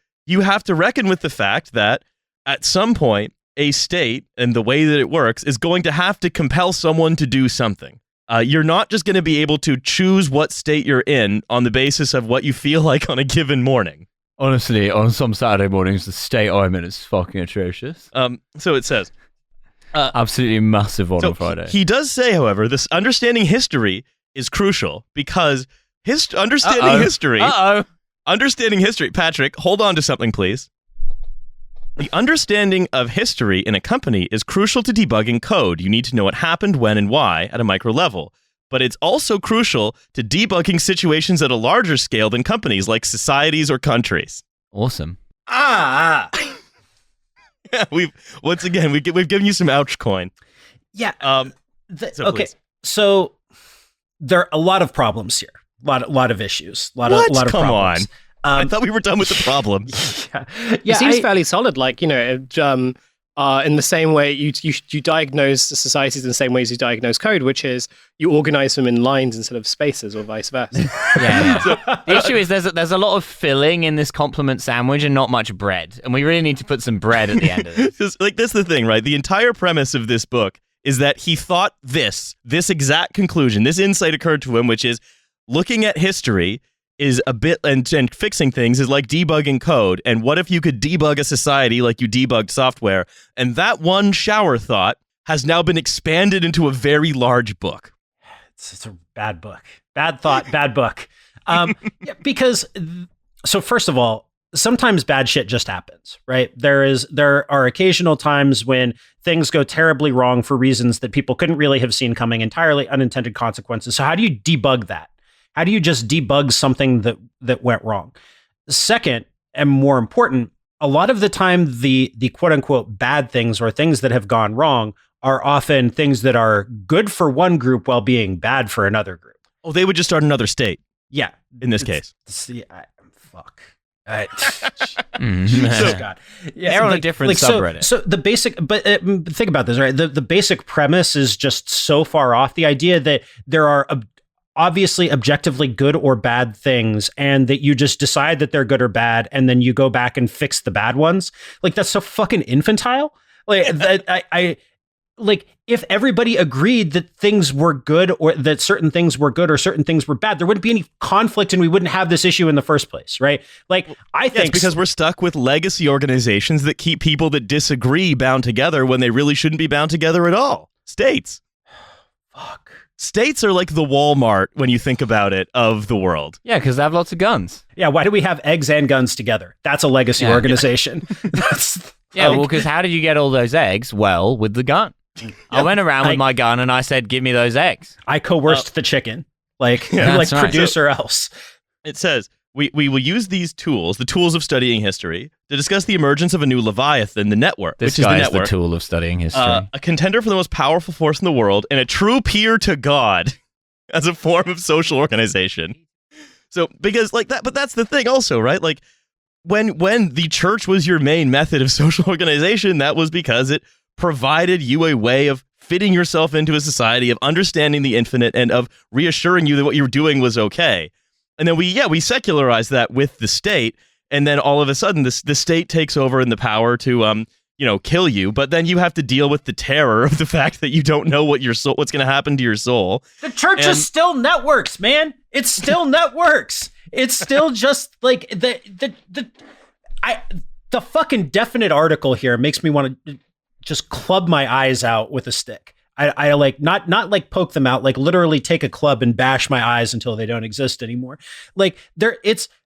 reckon with the fact that at some point, a state and the way that it works is going to have to compel someone to do something. You're not just going to be able to choose what state you're in on the basis of what you feel like on a given morning. Honestly, on some Saturday mornings, the state I'm in is fucking atrocious. So it says. Absolutely massive on Friday. He does say, however, this understanding history is crucial because understanding history, Patrick, hold on to something, please. The understanding of history in a company is crucial to debugging code. You need to know what happened, when, and why at a micro level. But it's also crucial to debugging situations at a larger scale than companies like societies or countries. Awesome. Yeah, we've given you some ouch coin. Yeah. Please. So there are a lot of problems here. A lot of issues. A lot of Come problems. on. I thought we were done with the problem. It seems fairly solid. Like, in the same way you diagnose the societies in the same way as you diagnose code, which is you organize them in lines instead of spaces, or vice versa. Yeah. The issue is there's a lot of filling in this compliment sandwich and not much bread, and we really need to put some bread at the end of this. That's the thing, right? The entire premise of this book is that he thought this exact conclusion, this insight occurred to him, which is looking at history is a bit, and fixing things is like debugging code. And what if you could debug a society like you debugged software? And that one shower thought has now been expanded into a very large book. It's a bad book. Bad thought, bad book. Because, so first of all, sometimes bad shit just happens, right? There are occasional times when things go terribly wrong for reasons that people couldn't really have seen coming, entirely unintended consequences. So how do you debug that? How do you just debug something that went wrong? Second, and more important, a lot of the time, the quote unquote bad things or things that have gone wrong are often things that are good for one group while being bad for another group. Oh, they would just start another state. Yeah. In this case. Fuck. God. Yeah, they're on a different subreddit. So the basic, but think about this, right? The basic premise is just so far off. The idea that there are obviously objectively good or bad things, and that you just decide that they're good or bad, and then you go back and fix the bad ones. Like, that's so fucking infantile. Like, I like, if everybody agreed that things were good, or that certain things were good or certain things were bad, there wouldn't be any conflict and we wouldn't have this issue in the first place, right? Like, I think it's because we're stuck with legacy organizations that keep people that disagree bound together when they really shouldn't be bound together at all. States. Fuck. States are like the Walmart, when you think about it, of the world. Yeah, because they have lots of guns. Yeah, why do we have eggs and guns together? That's a legacy organization. Well, because how did you get all those eggs? Well, with the gun. I went around with my gun and I said, give me those eggs. I coerced the chicken. Like right. producer else. It says, we will use these tools, the tools of studying history, to discuss the emergence of a new Leviathan, the network, which is the network. The tool of studying history. A contender for the most powerful force in the world, and a true peer to God as a form of social organization. So, because like that, but that's the thing also, right? Like, when the church was your main method of social organization, that was because it provided you a way of fitting yourself into a society, of understanding the infinite, and of reassuring you that what you were doing was okay. And then we secularized that with the state, and then all of a sudden the state takes over in the power to kill you. But then you have to deal with the terror of the fact that you don't know what's going to happen to your soul. The church is still networks, man. It's still networks. It's still just like the fucking definite article here makes me want to just club my eyes out with a stick. I like not like poke them out, like literally take a club and bash my eyes until they don't exist anymore. Like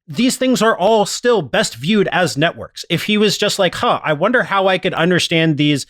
these things are all still best viewed as networks. If he was just like, I wonder how I could understand these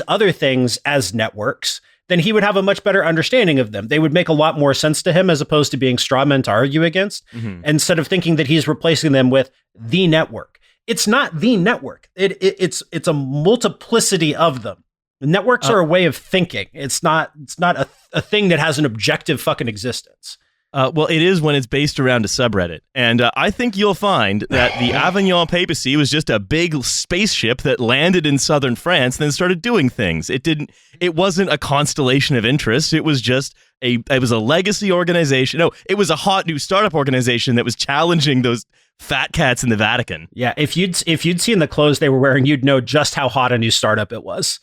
other things as networks, then he would have a much better understanding of them. They would make a lot more sense to him as opposed to being straw men to argue against, instead of thinking that he's replacing them with the network. It's not the network. It's a multiplicity of them. Networks are a way of thinking. It's not a thing that has an objective fucking existence. Well, it is when it's based around a subreddit. And I think you'll find that the Avignon papacy was just a big spaceship that landed in southern France and then started doing things. It wasn't a constellation of interest. It was just it was a legacy organization. No, it was a hot new startup organization that was challenging those fat cats in the Vatican. Yeah, if you'd seen the clothes they were wearing, you'd know just how hot a new startup it was.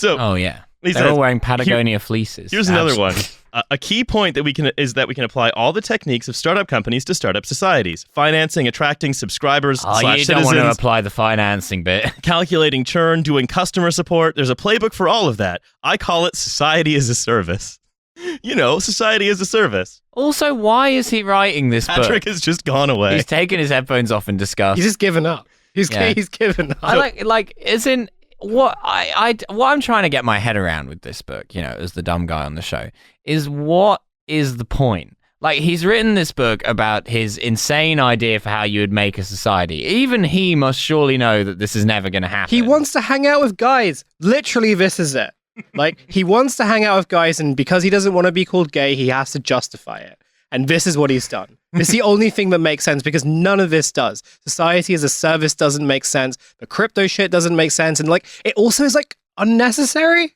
Oh yeah. They're all wearing Patagonia fleeces. Here's another one. A key point that we can apply all the techniques of startup companies to startup societies: financing, attracting subscribers / citizens. You don't want to apply the financing bit. Calculating churn, doing customer support. There's a playbook for all of that. I call it society as a service. Society as a service. Also, why is he writing this book? Patrick has just gone away. He's taken his headphones off in disgust. He's just given up. He's given up. What I'm trying to get my head around with this book, as the dumb guy on the show, is what is the point? Like, he's written this book about his insane idea for how you would make a society. Even he must surely know that this is never going to happen. He wants to hang out with guys. Literally, this is it. Like, he wants to hang out with guys, and because he doesn't want to be called gay, he has to justify it. And this is what he's done. This is the only thing that makes sense, because none of this does. Society as a service doesn't make sense. The crypto shit doesn't make sense. And it also is unnecessary.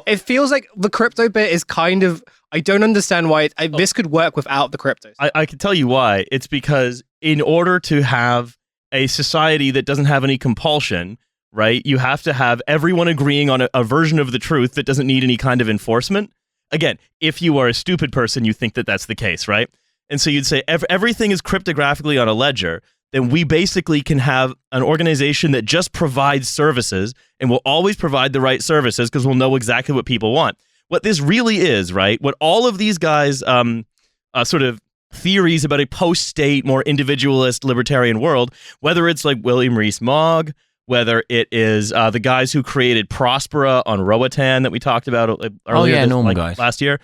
It feels like the crypto bit is kind of, I don't understand why this could work without the cryptos. I can tell you why. It's because in order to have a society that doesn't have any compulsion, right, you have to have everyone agreeing on a version of the truth that doesn't need any kind of enforcement. Again, if you are a stupid person, you think that that's the case, right? And so you'd say everything is cryptographically on a ledger, then we basically can have an organization that just provides services and will always provide the right services because we'll know exactly what people want. What this really is, right, what all of these guys sort of theories about a post-state, more individualist libertarian world, whether it's like William Rees-Mogg, whether it is the guys who created Prospera on Roatan that we talked about earlier last year,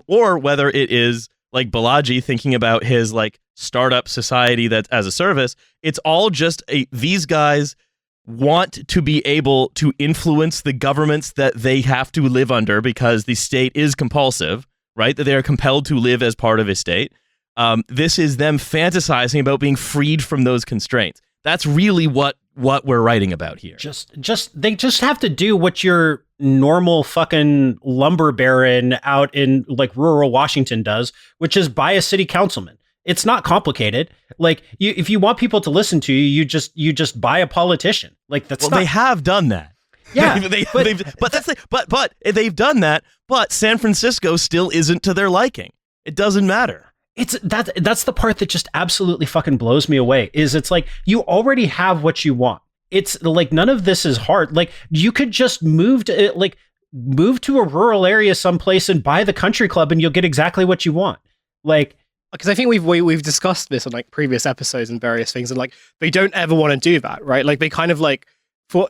or whether it is like Balaji thinking about his startup society that as a service, it's all just these guys want to be able to influence the governments that they have to live under because the state is compulsive, right? That they are compelled to live as part of a state. This is them fantasizing about being freed from those constraints. That's really what we're writing about here. They just have to do what your normal fucking lumber baron out in rural Washington does, which is buy a city councilman. It's not complicated. If you want people to listen to you, you just buy a politician. They have done that. Yeah, but they've done that. But San Francisco still isn't to their liking. It doesn't matter. That's the part that just absolutely fucking blows me away. It's like you already have what you want. It's none of this is hard. You could just move to a rural area someplace and buy the country club, and you'll get exactly what you want. Because I think we've discussed this on previous episodes and various things, and they don't ever want to do that, right? They kind of for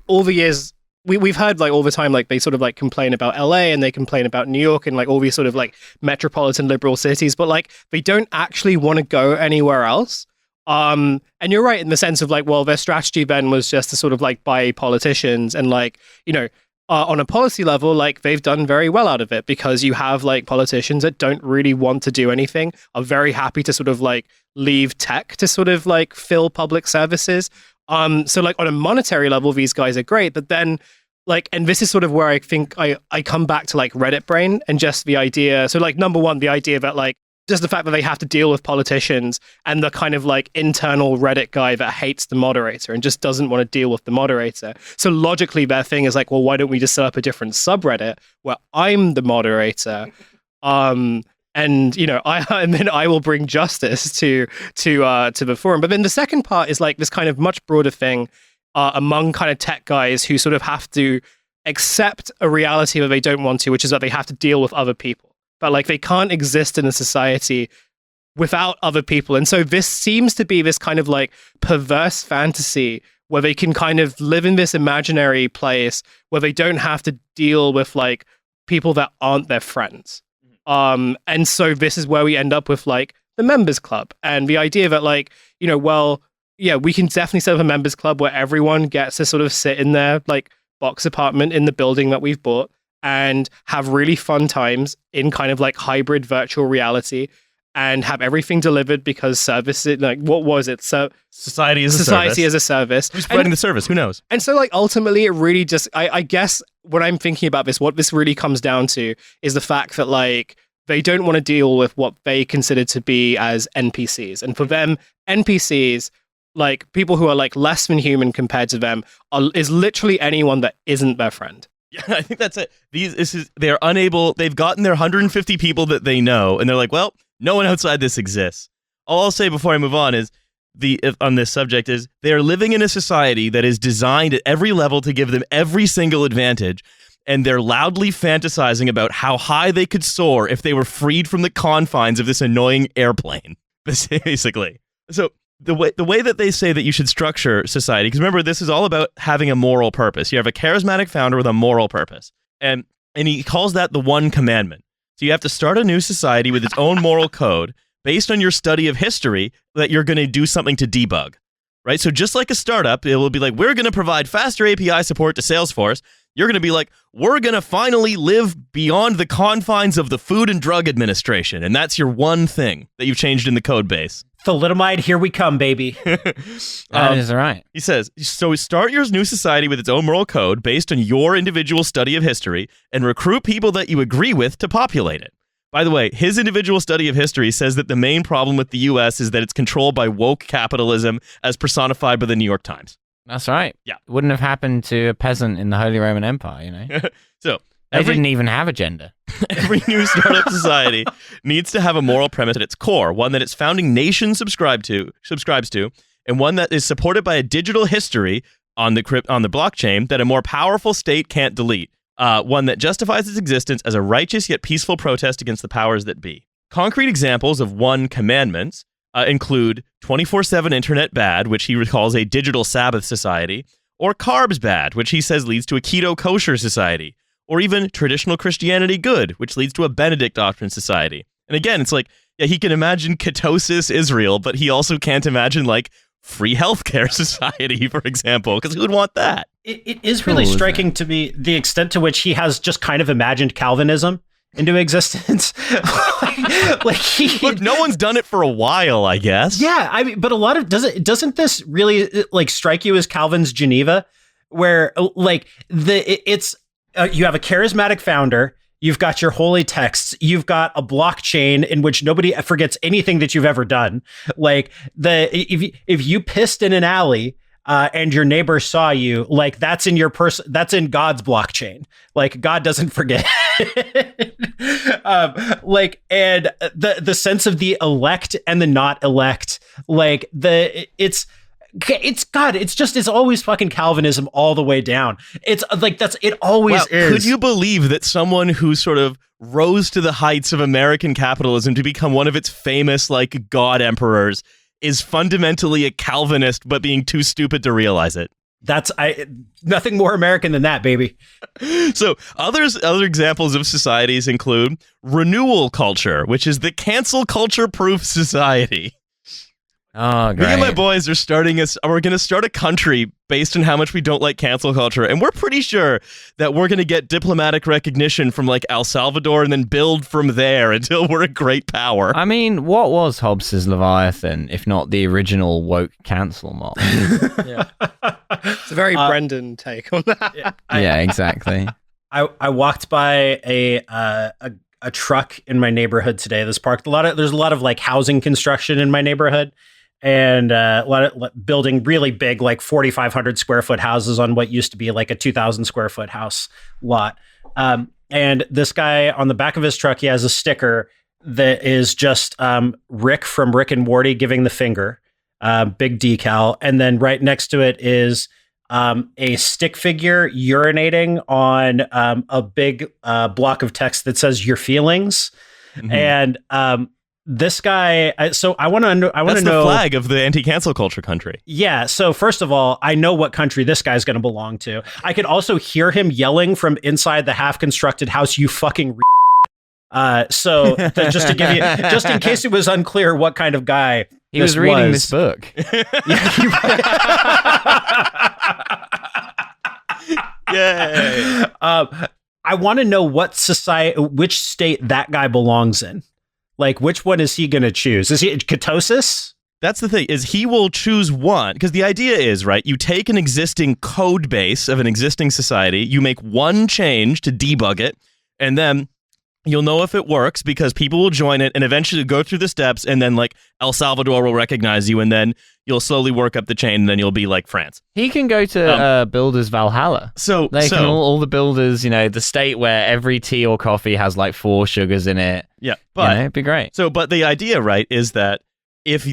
all the years. We've heard all the time they sort of complain about LA and they complain about New York and all these sort of metropolitan liberal cities, but they don't actually want to go anywhere else. And you're right in the sense of their strategy then was just to sort of buy politicians and on a policy level they've done very well out of it because you have politicians that don't really want to do anything, are very happy to sort of leave tech to sort of fill public services. So on a monetary level, these guys are great, but then and this is sort of where I think I come back to Reddit brain and just the idea. So number one, the idea that just the fact that they have to deal with politicians and the kind of internal Reddit guy that hates the moderator and just doesn't want to deal with the moderator. So logically their thing is well, why don't we just set up a different subreddit where I'm the moderator? And then I will bring justice to the forum. But then the second part is this kind of much broader thing among kind of tech guys who sort of have to accept a reality that they don't want to, which is that they have to deal with other people. But they can't exist in a society without other people. And so this seems to be this kind of perverse fantasy where they can kind of live in this imaginary place where they don't have to deal with people that aren't their friends. And so this is where we end up with the members club and the idea that we can definitely set up a members club where everyone gets to sort of sit in their box apartment in the building that we've bought and have really fun times in kind of like hybrid virtual reality and have everything delivered because service, like, what was it? So society as a service. Who's providing the service? Who knows? And so, like, ultimately, it really just, I guess when I'm thinking about this, what this really comes down to is the fact that, like, they don't want to deal with what they consider to be as NPCs. And for them, NPCs, like, people who are, like, less than human compared to them, is literally anyone that isn't their friend. Yeah, I think that's it. They're unable, they've gotten their 150 people that they know, and they're like, well, no one outside this exists. All I'll say before I move on is, on this subject is, they are living in a society that is designed at every level to give them every single advantage, and they're loudly fantasizing about how high they could soar if they were freed from the confines of this annoying airplane, basically. So the way that they say that you should structure society, because remember, this is all about having a moral purpose. You have a charismatic founder with a moral purpose, and he calls that the one commandment. So you have to start a new society with its own moral code based on your study of history that you're going to do something to debug, right? So just like a startup, it will be like, we're going to provide faster API support to Salesforce. You're going to be like, we're going to finally live beyond the confines of the Food and Drug Administration. And that's your one thing that you've changed in the code base. Thalidomide, here we come, baby. That is right. He says, so start your new society with its own moral code based on your individual study of history and recruit people that you agree with to populate it. By the way, his individual study of history says that the main problem with the U.S. is that it's controlled by woke capitalism as personified by the New York Times. That's right. Yeah. It wouldn't have happened to a peasant in the Holy Roman Empire, you know? So they didn't even have a gender. Every new startup society needs to have a moral premise at its core, one that its founding nation subscribes to, and one that is supported by a digital history on the blockchain that a more powerful state can't delete. One that justifies its existence as a righteous yet peaceful protest against the powers that be. Concrete examples of one commandments include 24/7 internet bad, which he recalls a digital Sabbath society, or carbs bad, which he says leads to a keto kosher society, or even traditional Christianity good, which leads to a Benedict doctrine society. And again, it's like, yeah, he can imagine ketosis Israel, but he also can't imagine, like, free healthcare society, for example, because who would want that? It is really striking to me the extent to which he has just kind of imagined Calvinism into existence. Look, no one's done it for a while, I guess. Yeah, I mean, but a lot of doesn't this really like strike you as Calvin's Geneva, where like you have a charismatic founder, you've got your holy texts, you've got a blockchain in which nobody forgets anything that you've ever done. Like if you pissed in an alley and your neighbor saw you, like that's in that's in God's blockchain. Like God doesn't forget. Like, and the sense of the elect and the not elect, like it's always fucking Calvinism all the way down. It's like it always is. Could you believe that someone who sort of rose to the heights of American capitalism to become one of its famous like god emperors is fundamentally a Calvinist, but being too stupid to realize it? That's nothing more American than that, baby. So other examples of societies include renewal culture, which is the cancel culture proof society. Oh, great. Me and my boys are we're going to start a country based on how much we don't like cancel culture. And we're pretty sure that we're going to get diplomatic recognition from like El Salvador and then build from there until we're a great power. I mean, what was Hobbes's Leviathan, if not the original woke cancel mob? Yeah. It's a very Brendan take on that. Yeah, exactly. I walked by a truck in my neighborhood today. There's a lot of like housing construction in my neighborhood. And a lot of building really big, like 4,500 square foot houses on what used to be like a 2,000 square foot house lot. And this guy on the back of his truck, he has a sticker that is just Rick from Rick and Morty giving the finger, big decal. And then right next to it is a stick figure urinating on a big block of text that says your feelings. Mm-hmm. And this guy, so I want to know. That's the flag of the anti-cancel culture country. Yeah. So first of all, I know what country this guy's going to belong to. I could also hear him yelling from inside the half-constructed house, "You fucking." So just to give you, just in case it was unclear what kind of guy he was reading this book. Yay. I want to know what society, which state that guy belongs in. Like, which one is he going to choose? Is he ketosis? That's the thing, is he will choose one, because the idea is, right, you take an existing code base of an existing society, you make one change to debug it, and then you'll know if it works because people will join it and eventually go through the steps, and then like El Salvador will recognize you, and then you'll slowly work up the chain, and then you'll be like France. He can go to Builders Valhalla. So all the builders, the state where every tea or coffee has like 4 sugars in it. Yeah, but it'd be great. So, but the idea, right, is that if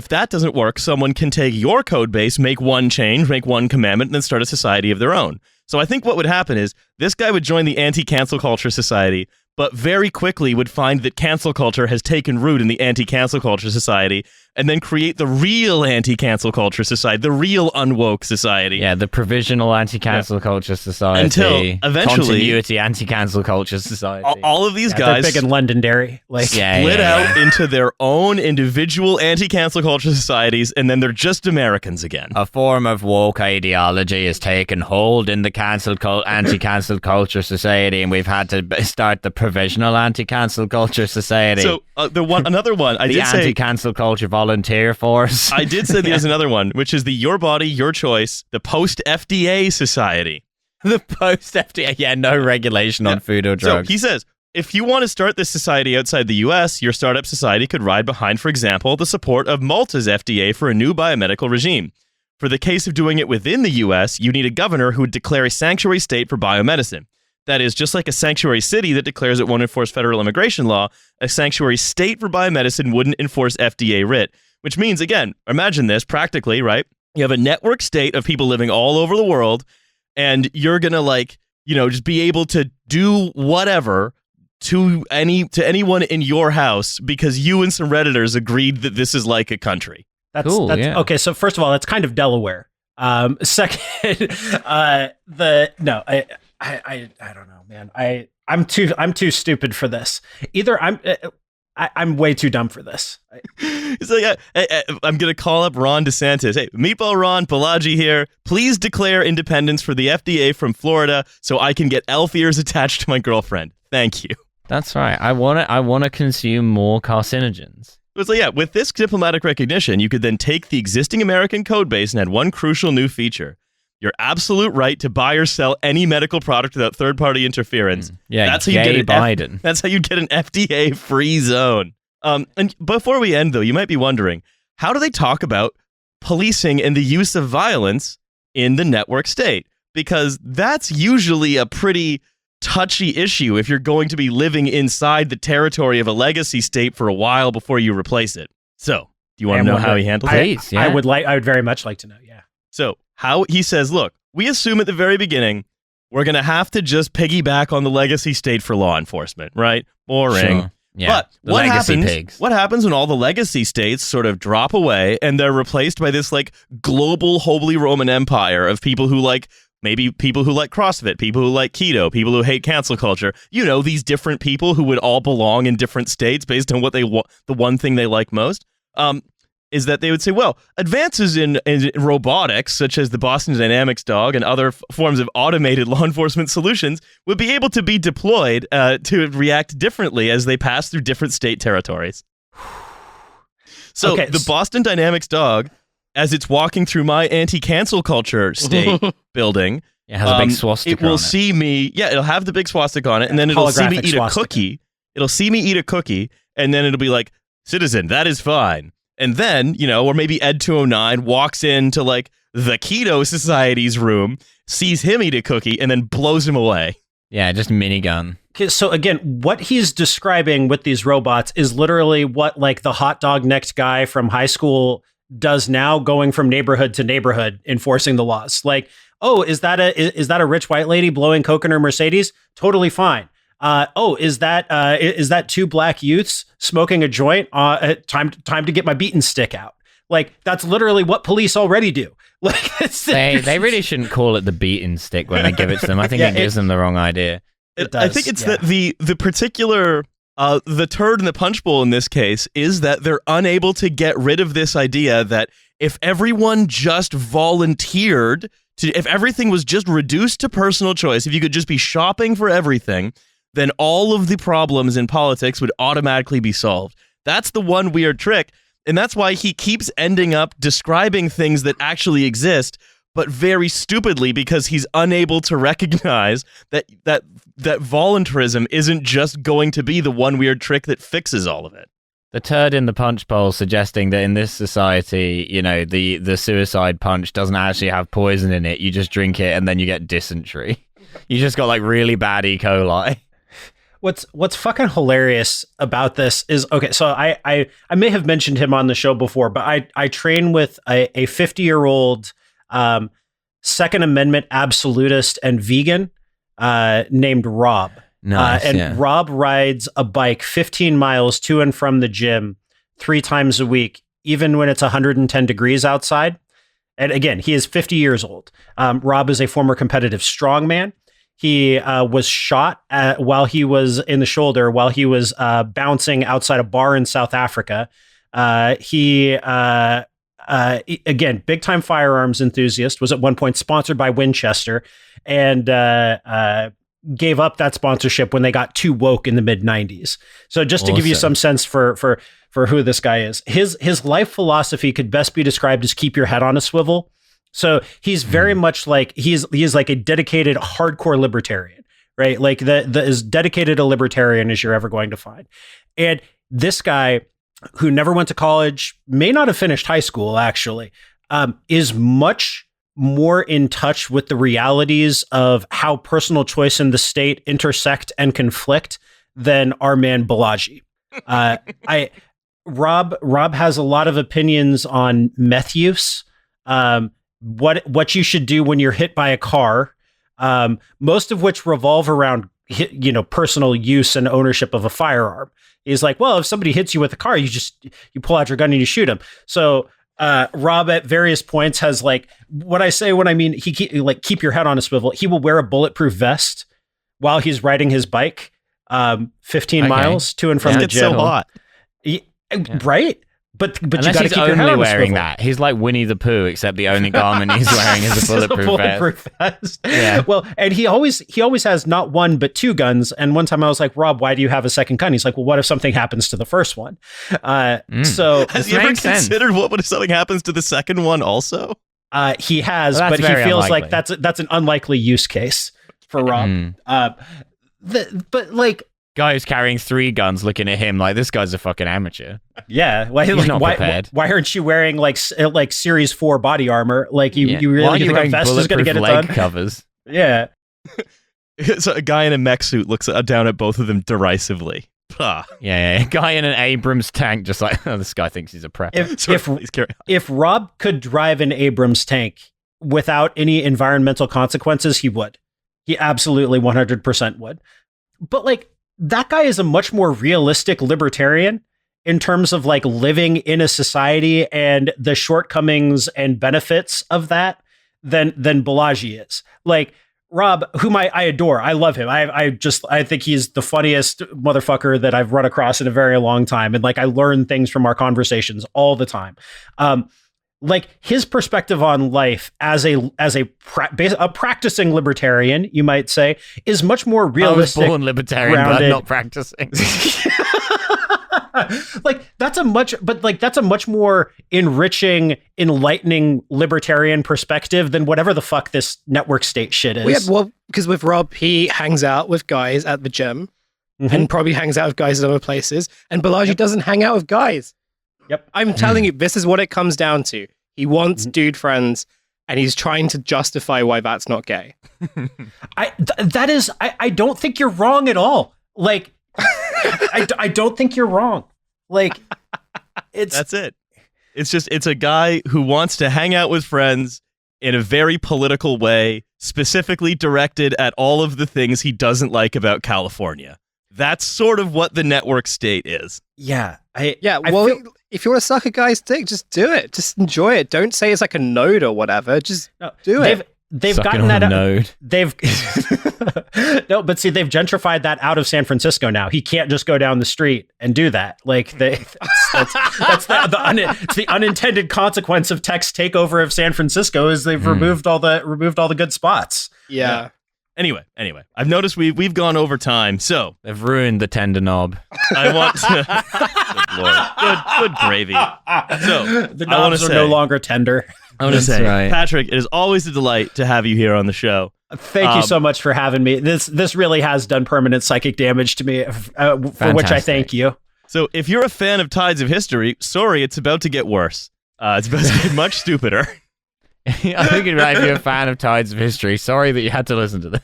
that doesn't work, someone can take your code base, make one change, make one commandment, and then start a society of their own. So I think what would happen is this guy would join the anti-cancel culture society, but very quickly would find that cancel culture has taken root in the anti-cancel culture society, and then create the real anti-cancel culture society, the real unwoke society. Yeah, the provisional anti-cancel culture society. Until eventually... Continuity anti-cancel culture society. All of these guys... They're big in Londonderry. Like, split out into their own individual anti-cancel culture societies, and then they're just Americans again. A form of woke ideology has taken hold in the anti-cancel culture society, and we've had to start the provisional anti-cancel culture society. So another one, the anti-cancel culture volunteer force. I did say there's another one, which is the Your Body, Your Choice, the post-FDA society. The post-FDA, yeah, no regulation on food or drugs. So he says, if you want to start this society outside the U.S., your startup society could ride behind, for example, the support of Malta's FDA for a new biomedical regime. For the case of doing it within the U.S., you need a governor who would declare a sanctuary state for biomedicine. That is, just like a sanctuary city that declares it won't enforce federal immigration law, a sanctuary state for biomedicine wouldn't enforce FDA writ. Which means, again, imagine this practically, right? You have a network state of people living all over the world, and you're going to just be able to do whatever to anyone in your house because you and some Redditors agreed that this is like a country. That's cool, yeah. Okay, so first of all, that's kind of Delaware. Second, I don't know, man. I'm too stupid for this. Either I'm way too dumb for this. It's like I'm gonna call up Ron DeSantis. Hey, Meatball Ron, Balaji here. Please declare independence for the FDA from Florida so I can get elf ears attached to my girlfriend. Thank you. That's right. I want to consume more carcinogens. So yeah, with this diplomatic recognition, you could then take the existing American code base and add one crucial new feature. Your absolute right to buy or sell any medical product without third-party interference. Yeah, that's how you get Biden. That's how you get an FDA-free zone. And before we end, though, you might be wondering, how do they talk about policing and the use of violence in the network state? Because that's usually a pretty touchy issue if you're going to be living inside the territory of a legacy state for a while before you replace it. So, do you want to know how he handles it? I would very much like to know, yeah. So, how he says, look, we assume at the very beginning, we're going to have to just piggyback on the legacy state for law enforcement, right? Boring. Sure. Yeah, but what happens when all the legacy states sort of drop away and they're replaced by this like global Holy Roman Empire of people who maybe people who like CrossFit, people who like keto, people who hate cancel culture, these different people who would all belong in different states based on what they want, the one thing they like most, is that they would say, well, advances in robotics, such as the Boston Dynamics dog and other forms of automated law enforcement solutions, would be able to be deployed to react differently as they pass through different state territories. So the Boston Dynamics dog, as it's walking through my anti-cancel culture state building, it has a big swastika it will see me, it'll have the big swastika on it, and then it'll see me eat a cookie. It'll see me eat a cookie, and then it'll be like, citizen, that is fine. And then, or maybe Ed 209 walks into like the Keto Society's room, sees him eat a cookie, and then blows him away. Yeah, just minigun. Okay, so again, what he's describing with these robots is literally what like the hot dog necked guy from high school does now, going from neighborhood to neighborhood enforcing the laws. Like, oh, is that a rich white lady blowing coke in her Mercedes? Totally fine. Is that two black youths smoking a joint? Time to get my beaten stick out. Like, that's literally what police already do. Like, they really shouldn't call it the beaten stick when they give it to them. I think it gives them the wrong idea. It does, I think it's that the particular the turd in the punch bowl in this case is that they're unable to get rid of this idea that if everyone just volunteered if everything was just reduced to personal choice, if you could just be shopping for everything, then all of the problems in politics would automatically be solved. That's the one weird trick, and that's why he keeps ending up describing things that actually exist, but very stupidly, because he's unable to recognize that voluntarism isn't just going to be the one weird trick that fixes all of it. The turd in the punch bowl suggesting that in this society, the suicide punch doesn't actually have poison in it. You just drink it and then you get dysentery. You just got like really bad E. coli. What's fucking hilarious about this is, okay, so I may have mentioned him on the show before, but I train with a 50-year-old Second Amendment absolutist and vegan named Rob. Nice, and Rob rides a bike 15 miles to and from the gym 3 times a week, even when it's 110 degrees outside. And again, he is 50 years old. Rob is a former competitive strongman. He was shot while he was in the shoulder, while he was bouncing outside a bar in South Africa. Again, big time firearms enthusiast, was at one point sponsored by Winchester, and gave up that sponsorship when they got too woke in the mid 90s. So just to give you some sense for who this guy is, his life philosophy could best be described as keep your head on a swivel. So he's very much like, he's like a dedicated hardcore libertarian, right? Like the as dedicated a libertarian as you're ever going to find. And this guy, who never went to college, may not have finished high school actually, is much more in touch with the realities of how personal choice and the state intersect and conflict than our man Balaji. Rob has a lot of opinions on meth use, what you should do when you're hit by a car, most of which revolve around personal use and ownership of a firearm. He's like, well, if somebody hits you with a car, you pull out your gun and you shoot him. So Rob at various points has like, what I say when I mean keep your head on a swivel, he will wear a bulletproof vest while he's riding his bike 15 miles to and from the gym. It's so hot. Right? But you unless got to he's keep your head only on wearing swivel. that. He's like Winnie the Pooh, except the only garment he's wearing is a bulletproof vest. Yeah. Well, and he always has not one but 2 guns. And one time I was like, Rob, why do you have a second gun? He's like, well, what if something happens to the first one? So has he ever considered what if something happens to the second one also? He has, well, but he feels unlikely. like that's an unlikely use case for Rob. But like, guy who's carrying 3 guns looking at him like this guy's a fucking amateur. Yeah, he's not prepared. Why aren't you wearing like Series 4 body armor? Like you really think a vest is going to get it done? Covers. Yeah. So a guy in a mech suit looks down at both of them derisively. Yeah. A guy in an Abrams tank, just like, oh, this guy thinks he's a prepper. If Rob could drive an Abrams tank without any environmental consequences, he would. He absolutely 100% would. But like, that guy is a much more realistic libertarian in terms of like living in a society and the shortcomings and benefits of that than Balaji is. Like Rob, whom I adore, I love him. I think he's the funniest motherfucker that I've run across in a very long time, and like I learn things from our conversations all the time. Like his perspective on life as a practicing libertarian, you might say, is much more realistic. I was born libertarian, but I'm not practicing. That's a much more enriching, enlightening libertarian perspective than whatever the fuck this network state shit is. Well, because with Rob, he hangs out with guys at the gym and probably hangs out with guys at other places, and Balaji doesn't hang out with guys. Yep. I'm telling you, this is what it comes down to. He wants dude friends, and he's trying to justify why that's not gay. I don't think you're wrong at all. Like, I don't think you're wrong. Like, that's it. It's a guy who wants to hang out with friends in a very political way, specifically directed at all of the things he doesn't like about California. That's sort of what the network state is. Yeah. If you want to suck a guy's dick, just do it. Just enjoy it. Don't say it's like a node or whatever. Just do it. they've Sucking gotten on that a out. node. They've no, but see, they've gentrified that out of San Francisco now. He can't just go down the street and do that. Like it's the unintended consequence of tech's takeover of San Francisco is they've removed all the good spots. Yeah. Anyway, I've noticed we've gone over time, so They've ruined the tender knob. I want to. Good Lord, good gravy. So The I want knobs to are say, no longer tender. I want to That's say, right. Patrick, it is always a delight to have you here on the show. Thank you so much for having me. This really has done permanent psychic damage to me, for which I thank you. So, if you're a fan of Tides of History, sorry, it's about to get worse. It's about to get much stupider. I think if you're a fan of Tides of History, sorry that you had to listen to this.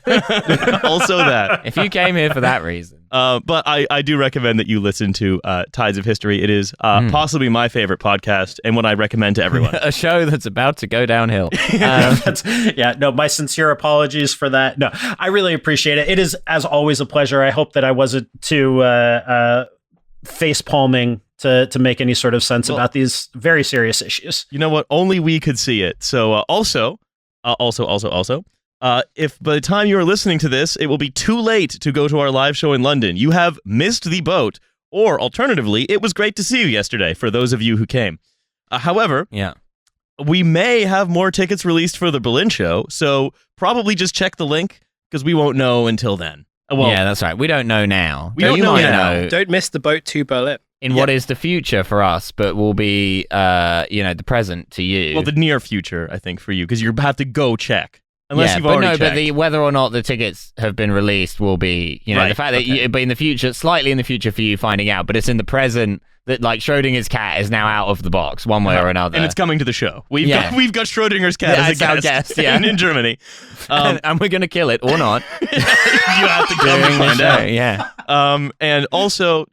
Also that. If you came here for that reason. But I do recommend that you listen to Tides of History. It is possibly my favorite podcast and what I recommend to everyone. A show that's about to go downhill. My sincere apologies for that. No, I really appreciate it. It is, as always, a pleasure. I hope that I wasn't too face palming to make any sort of sense about these very serious issues. You know what? Only we could see it. So also, if by the time you are listening to this, it will be too late to go to our live show in London, you have missed the boat. Or alternatively, it was great to see you yesterday for those of you who came. However, we may have more tickets released for the Berlin show, so probably just check the link because we won't know until then. Well, yeah, that's right. We don't know now. We don't know now. Don't miss the boat to Berlin. In what is the future for us, but will be, the present to you. Well, the near future, I think, for you, because you have to go check. Unless you've already checked. But whether or not the tickets have been released will be, the fact that it'll be in the future, slightly in the future for you finding out, but it's in the present that, like, Schrodinger's cat is now out of the box, one way or another. And it's coming to the show. We've got Schrodinger's cat as a guest in Germany. And we're going to kill it, or not. You have to come and find out. Yeah. And also,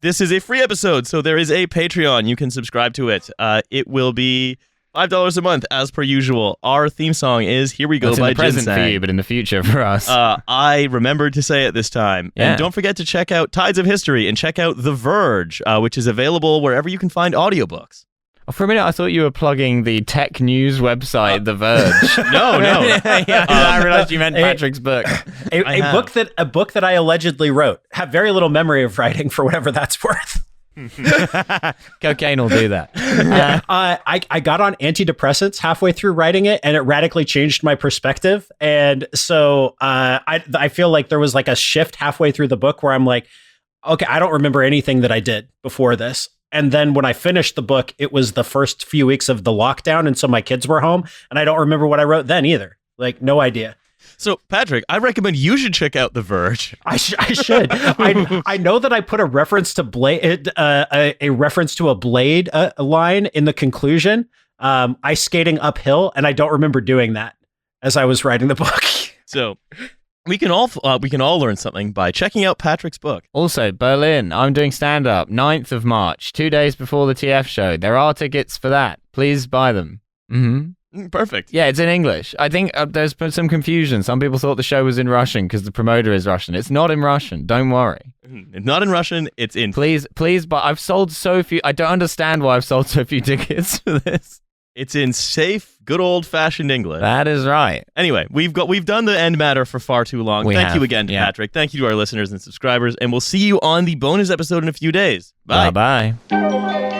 this is a free episode, so there is a Patreon. You can subscribe to it. It will be $5 a month, as per usual. Our theme song is "Here We Go" by in the present Ginseng. for you, but in the future for us. I remembered to say it this time. Yeah. And don't forget to check out Tides of History and check out The Verge, which is available wherever you can find audiobooks. For a minute, I thought you were plugging the tech news website, The Verge. No. I realized you meant Patrick's book. A book that I allegedly wrote. Have very little memory of writing, for whatever that's worth. Cocaine will do that. I got on antidepressants halfway through writing it, and it radically changed my perspective. And so I feel like there was like a shift halfway through the book where I'm like, okay, I don't remember anything that I did before this. And then when I finished the book, it was the first few weeks of the lockdown, and so my kids were home, and I don't remember what I wrote then either. Like, no idea. So, Patrick, I recommend you should check out The Verge. I should. I know that I put a reference to blade, a reference to a blade line in the conclusion. Ice skating uphill, and I don't remember doing that as I was writing the book. So, we can all learn something by checking out Patrick's book. Also, Berlin. I'm doing stand-up 9th of March, 2 days before the TF show. There are tickets for that. Please buy them. Perfect. Yeah, it's in English. I think there's been some confusion. Some people thought the show was in Russian because the promoter is Russian. It's not in Russian. Don't worry. It's not in Russian. It's in... Please, but I've sold so few... I don't understand why I've sold so few tickets for this. It's in safe, good old-fashioned English. That is right. Anyway, we've done the end matter for far too long. Thank you again to Patrick. Thank you to our listeners and subscribers, and we'll see you on the bonus episode in a few days. Bye. Bye-bye.